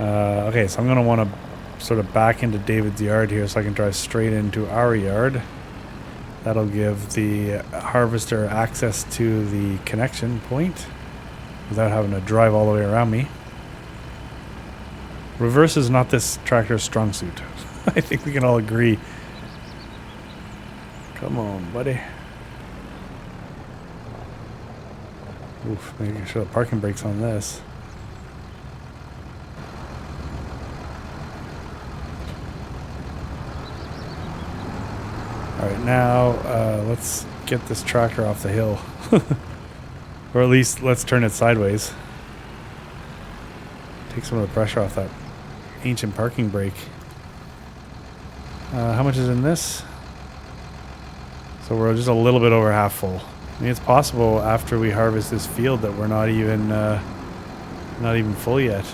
Okay, so I'm going to want to sort of back into David's yard here so I can drive straight into our yard. That'll give the harvester access to the connection point without having to drive all the way around me. Reverse is not this tractor's strong suit. I think we can all agree. Come on, buddy. Oof, making sure the parking brake's on this. Alright, now let's get this tractor off the hill. Or at least let's turn it sideways. Take some of the pressure off that ancient parking brake. How much is in this? So we're just a little bit over half full. I mean, it's possible after we harvest this field that we're not even full yet.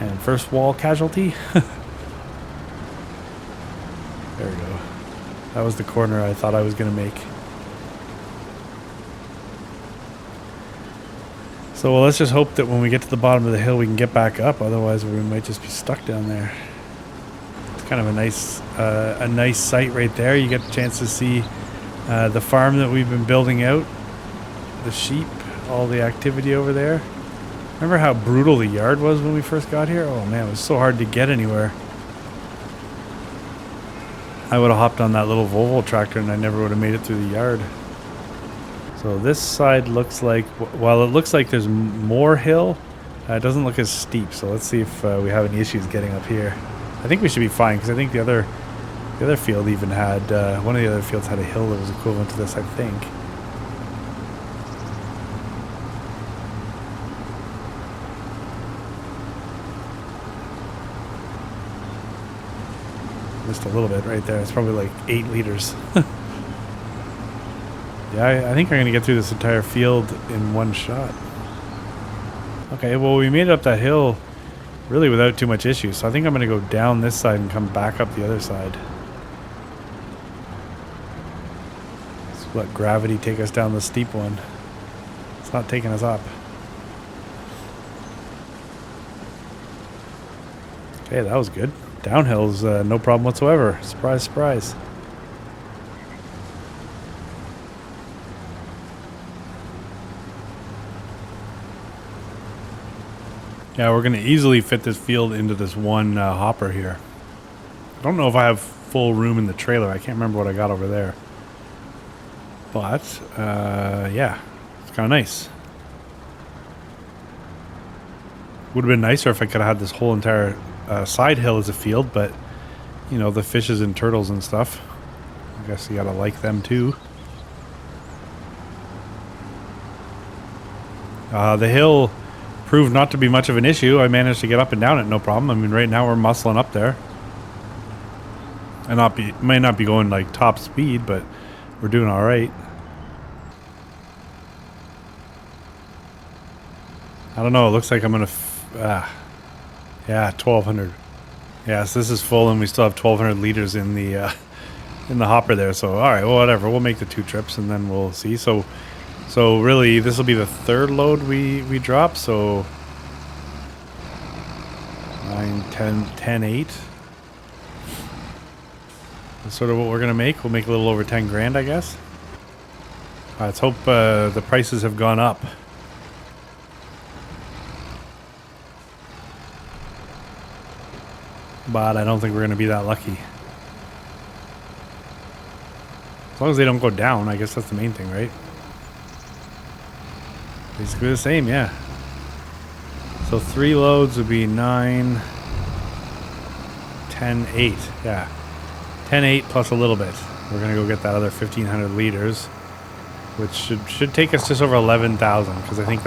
And first wall casualty. There we go. That was the corner I thought I was going to make. So well, let's just hope that when we get to the bottom of the hill we can get back up. Otherwise we might just be stuck down there. It's kind of a nice sight right there. You get a chance to see the farm that we've been building out. The sheep, all the activity over there. Remember how brutal the yard was when we first got here? Oh man, it was so hard to get anywhere. I would have hopped on that little Volvo tractor and I never would have made it through the yard. So this side looks like, while it looks like there's more hill, it doesn't look as steep. So let's see if we have any issues getting up here. I think we should be fine because I think the other The other field even had, one of the other fields had a hill that was equivalent to this, I think. Just a little bit right there. It's probably like 8 liters. Yeah, I think I'm going to get through this entire field in one shot. Okay, well, we made it up that hill really without too much issue. So I think I'm going to go down this side and come back up the other side. Let's let gravity take us down the steep one. It's not taking us up. Okay, that was good. Downhill's no problem whatsoever. Surprise, surprise. Yeah, we're going to easily fit this field into this one hopper here. I don't know if I have full room in the trailer. I can't remember what I got over there. But, yeah, it's kind of nice. Would have been nicer if I could have had this whole entire side hill as a field, but, you know, the fishes and turtles and stuff. I guess you got to like them too. The hill proved not to be much of an issue. I managed to get up and down it, no problem. I mean, right now we're muscling up there. And might not be going like top speed, but we're doing all right. I don't know. It looks like I'm gonna. Yeah, 1,200. Yeah, so this is full, and we still have 1,200 liters in the hopper there. So all right, well, whatever. We'll make the 2 trips, and then we'll see. So really, this will be the 3rd load we drop. So 9, 10, 8. That's sort of what we're gonna make. We'll make a little over 10 grand, I guess. Let's hope the prices have gone up. But I don't think we're gonna be that lucky. As long as they don't go down, I guess that's the main thing, right? Basically the same, yeah. So 3 loads would be 9, 10, 8. Yeah. 10, 8 plus a little bit. We're going to go get that other 1,500 liters, which should take us just over 11,000, because I think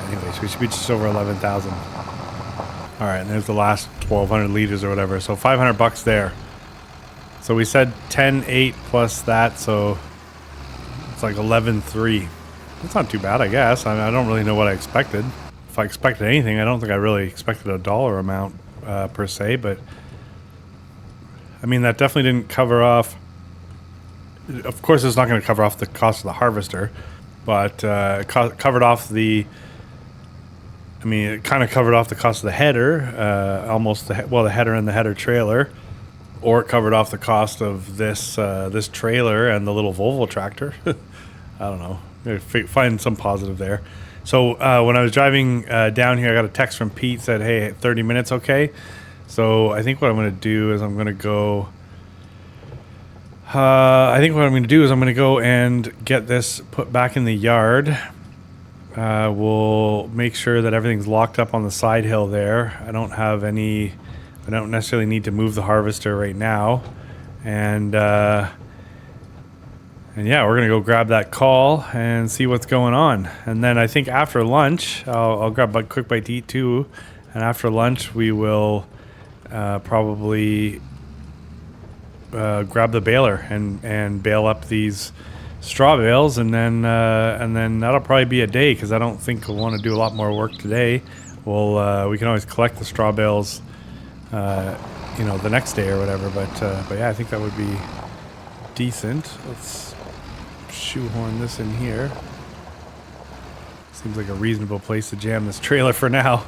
anyways, we should be just over 11,000. All right, and there's the last 1,200 liters or whatever. So 500 bucks there. So we said 10, 8 plus that, so it's like 11.3. That's not too bad, I guess. I don't really know what I expected. If I expected anything, I don't think I really expected a dollar amount per se, but I mean, that definitely didn't cover off. Of course, it's not going to cover off the cost of the harvester, but covered off the. I mean, it kind of covered off the cost of the header, almost the header and the header trailer, or it covered off the cost of this this trailer and the little Volvo tractor. I don't know. Find some positive there. So when I was driving down here, I got a text from Pete, said, hey, 30 minutes okay? So I think what I'm going to do is I'm going to go... and get this put back in the yard. We'll make sure that everything's locked up on the side hill there. I don't necessarily need to move the harvester right now. And yeah, we're going to go grab that call and see what's going on. And then I think after lunch, I'll grab a quick bite to eat too. And after lunch, we will probably grab the baler and bale up these straw bales. And then that'll probably be a day, because I don't think we'll want to do a lot more work today. We can always collect the straw bales, the next day or whatever. But yeah, I think that would be decent. Let's shoehorn this in here. Seems like a reasonable place to jam this trailer for now.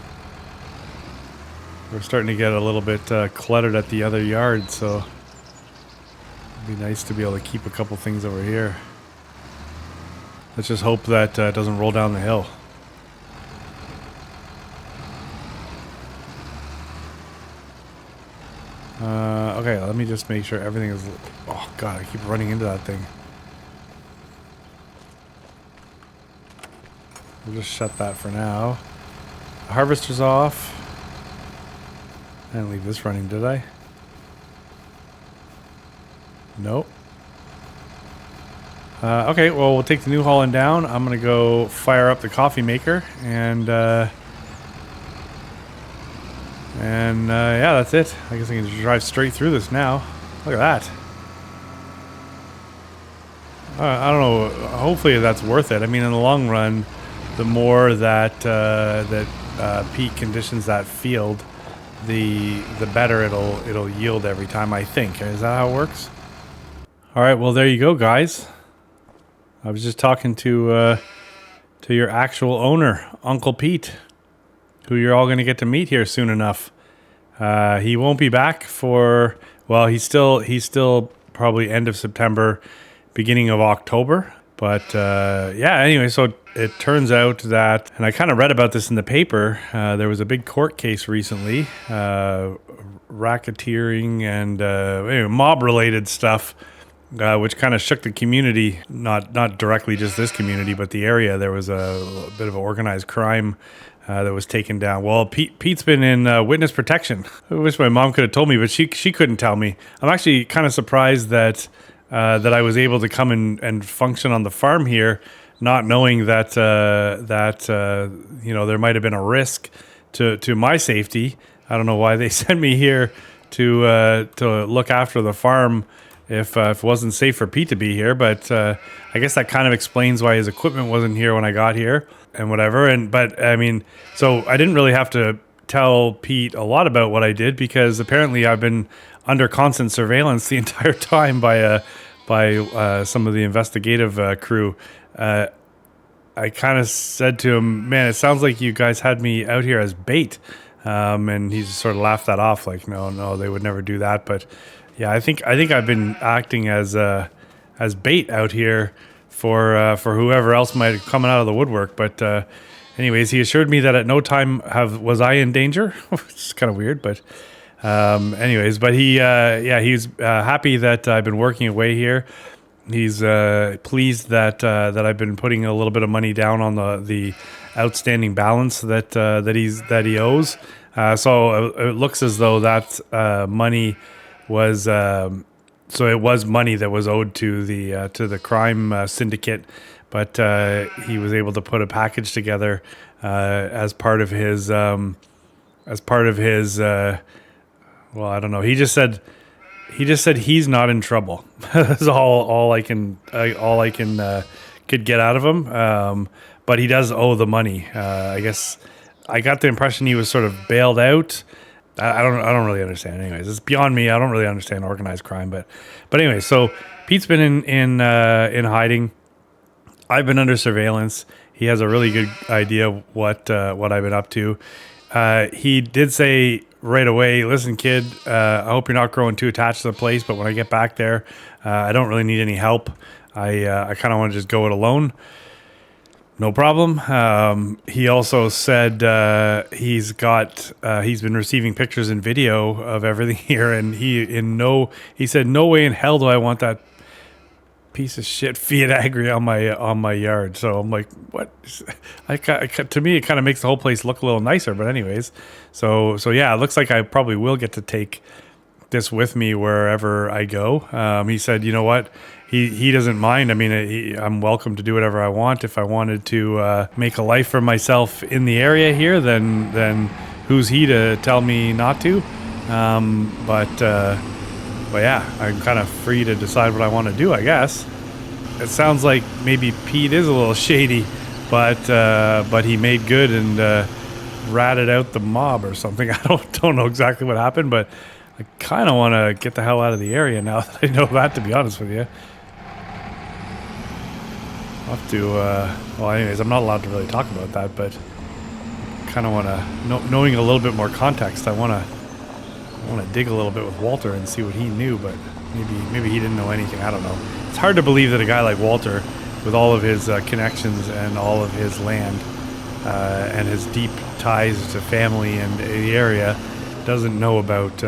We're starting to get a little bit cluttered at the other yard, so it'd be nice to be able to keep a couple things over here. Let's just hope that it doesn't roll down the hill. Okay, let me just make sure everything is... Oh god, I keep running into that thing. We'll just shut that for now. The harvester's off. I didn't leave this running, did I? Nope. Okay, well, we'll take the New Holland down. I'm going to go fire up the coffee maker. And yeah, that's it. I guess I can just drive straight through this now. Look at that. I don't know. Hopefully that's worth it. I mean, in the long run, the more that Pete conditions that field, the better it'll yield every time, I think. Is that how it works? All right. Well, there you go, guys. I was just talking to your actual owner, Uncle Pete, who you're all going to get to meet here soon enough. He won't be back for, well, he's still probably end of September, beginning of October. But yeah, anyway, so it turns out that, and I kind of read about this in the paper, there was a big court case recently, racketeering and anyway, mob-related stuff, which kind of shook the community, not directly just this community, but the area. There was a bit of organized crime that was taken down. Well, Pete's been in witness protection. I wish my mom could have told me, but she couldn't tell me. I'm actually kind of surprised that I was able to come and function on the farm here, not knowing that you know, there might have been a risk to my safety. I don't know why they sent me here to look after the farm if it wasn't safe for Pete to be here. But I guess that kind of explains why his equipment wasn't here when I got here and whatever. But I mean, so I didn't really have to tell Pete a lot about what I did, because apparently I've been under constant surveillance the entire time by some of the investigative crew. I kind of said to him, "Man, it sounds like you guys had me out here as bait," and he just sort of laughed that off, like, "No, they would never do that." But yeah, I think I've been acting as bait out here for whoever else might have come out of the woodwork. But anyways, he assured me that at no time was I in danger, which is kind of weird, but. Anyways, but he's happy that I've been working away here. He's pleased that I've been putting a little bit of money down on the outstanding balance that he owes. So it looks as though that money was so it was money that was owed to the crime syndicate, but he was able to put a package together as part of his well, I don't know. He just said he's not in trouble. That's all I can could get out of him. But he does owe the money. I guess I got the impression he was sort of bailed out. I don't really understand. Anyways, it's beyond me. I don't really understand organized crime. But anyway, so Pete's been in hiding. I've been under surveillance. He has a really good idea what I've been up to. He did say right away, "Listen, kid, I hope you're not growing too attached to the place, but when I get back there, I don't really need any help. I kind of want to just go it alone." No problem. He also said he's been receiving pictures and video of everything here, and he said, "No way in hell do I want that piece of shit Fiat Agri on my yard." So I'm like, what? To me, it kind of makes the whole place look a little nicer. But anyways, so yeah, it looks like I probably will get to take this with me wherever I go. He said, you know what? He doesn't mind. I mean, I'm welcome to do whatever I want. If I wanted to make a life for myself in the area here, then who's he to tell me not to? But yeah, I'm kind of free to decide what I want to do, I guess. It sounds like maybe Pete is a little shady, but he made good and ratted out the mob or something. I don't know exactly what happened, but I kind of want to get the hell out of the area now that I know that, to be honest with you. I'll have to, well, anyways, I'm not allowed to really talk about that, but kind of want to, knowing a little bit more context, I want to dig a little bit with Walter and see what he knew, but maybe he didn't know anything. I don't know. It's hard to believe that a guy like Walter, with all of his connections and all of his land and his deep ties to family and the area, doesn't know about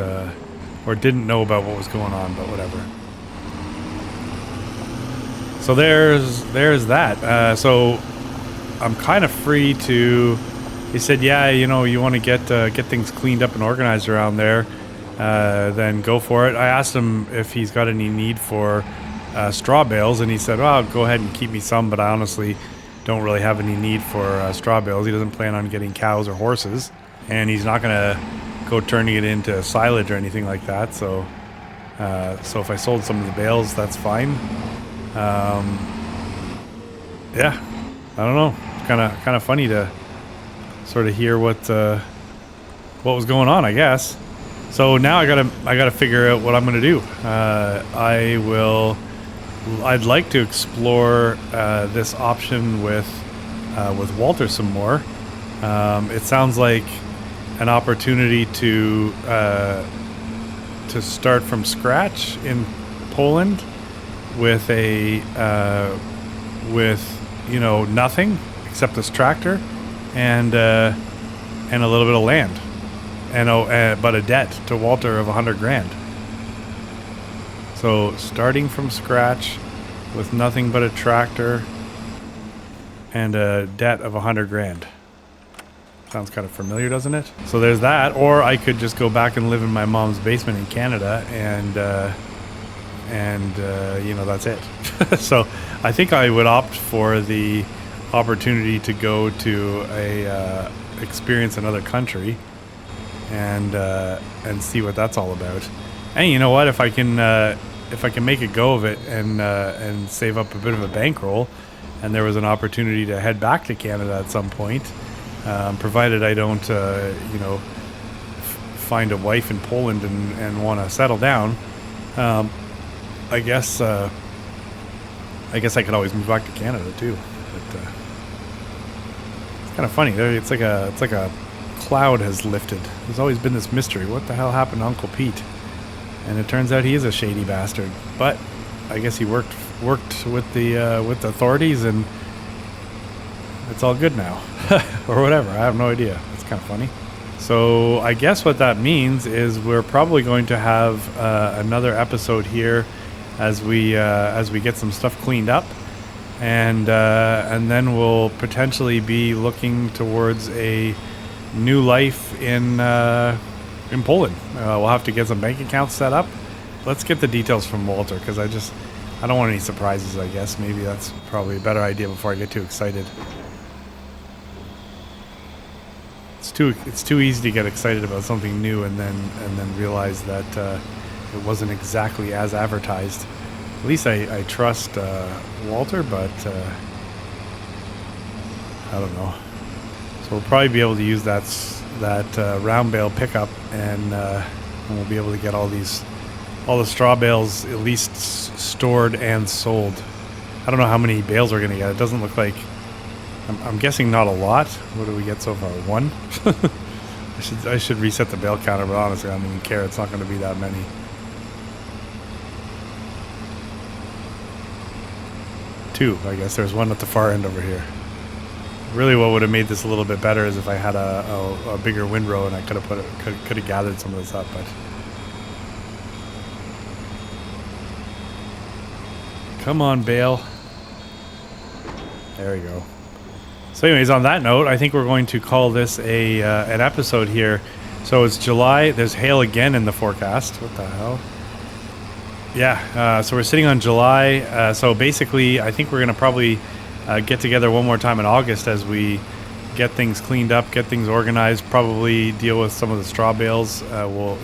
or didn't know about what was going on, but whatever. So there's that. So I'm kind of free to he said, yeah, you know, you want to get things cleaned up and organized around there, then go for it. I asked him if he's got any need for straw bales, and he said, well, go ahead and keep me some, but I honestly don't really have any need for straw bales. He doesn't plan on getting cows or horses, and he's not going to go turning it into silage or anything like that. So if I sold some of the bales, that's fine. Yeah, I don't know. Kind of funny to sort of hear what was going on, I guess. So now I gotta figure out what I'm gonna do. I'd like to explore this option with Walter some more. It sounds like an opportunity to start from scratch in Poland with nothing except this tractor and a little bit of land, but a debt to Walter of $100,000. So starting from scratch with nothing but a tractor and a debt of $100,000. Sounds kind of familiar, doesn't it? So there's that. Or I could just go back and live in my mom's basement in Canada, and that's it. So I think I would opt for the opportunity to go to experience another country and see what that's all about. And you know what? If I can make a go of it and save up a bit of a bankroll, and there was an opportunity to head back to Canada at some point, provided I don't find a wife in Poland and want to settle down, I guess I could always move back to Canada too. But it's kind of funny. It's like a cloud has lifted. There's always been this mystery. What the hell happened to Uncle Pete? And it turns out he is a shady bastard. But I guess he worked with the authorities, and it's all good now, or whatever. I have no idea. It's kind of funny. So I guess what that means is we're probably going to have another episode here as we get some stuff cleaned up, and then we'll potentially be looking towards a new life in Poland. We'll have to get some bank accounts set up. Let's get the details from Walter, because I don't want any surprises. I guess maybe that's probably a better idea before I get too excited. It's too easy to get excited about something new and then realize that it wasn't exactly as advertised. At least I trust Walter, but I don't know. So we'll probably be able to use that round bale pickup, and we'll be able to get all the straw bales at least stored and sold. I don't know how many bales we're gonna get. It doesn't look like. I'm guessing not a lot. What do we get so far? 1? I should reset the bale counter, but honestly, I don't even care. It's not going to be that many. 2, I guess. There's one at the far end over here. Really, what would have made this a little bit better is if I had a bigger windrow and I could have gathered some of this up. But come on, bale. There we go. So anyways, on that note, I think we're going to call this an episode here. So it's July. There's hail again in the forecast. What the hell? Yeah, so we're sitting on July. So basically, I think we're going to probably get together one more time in August as we get things cleaned up, get things organized, probably deal with some of the straw bales. I'll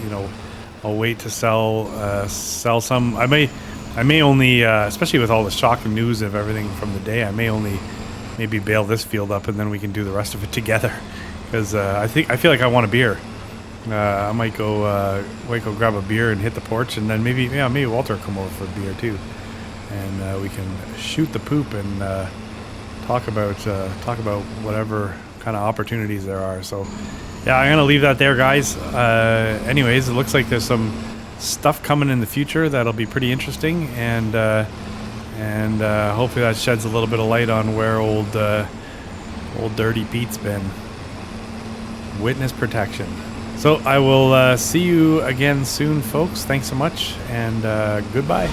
wait to sell some. I may only, especially with all the shocking news of everything from the day, I may only maybe bale this field up, and then we can do the rest of it together. Because I feel like I want a beer. I might go grab a beer and hit the porch, and then maybe Walter will come over for a beer too, and we can shoot the poop and talk about whatever kind of opportunities there are. So yeah, I'm gonna leave that there, guys. Anyways, it looks like there's some stuff coming in the future that'll be pretty interesting, and hopefully that sheds a little bit of light on where old Dirty Pete's been. Witness protection. So I will see you again soon, folks. Thanks so much, and goodbye.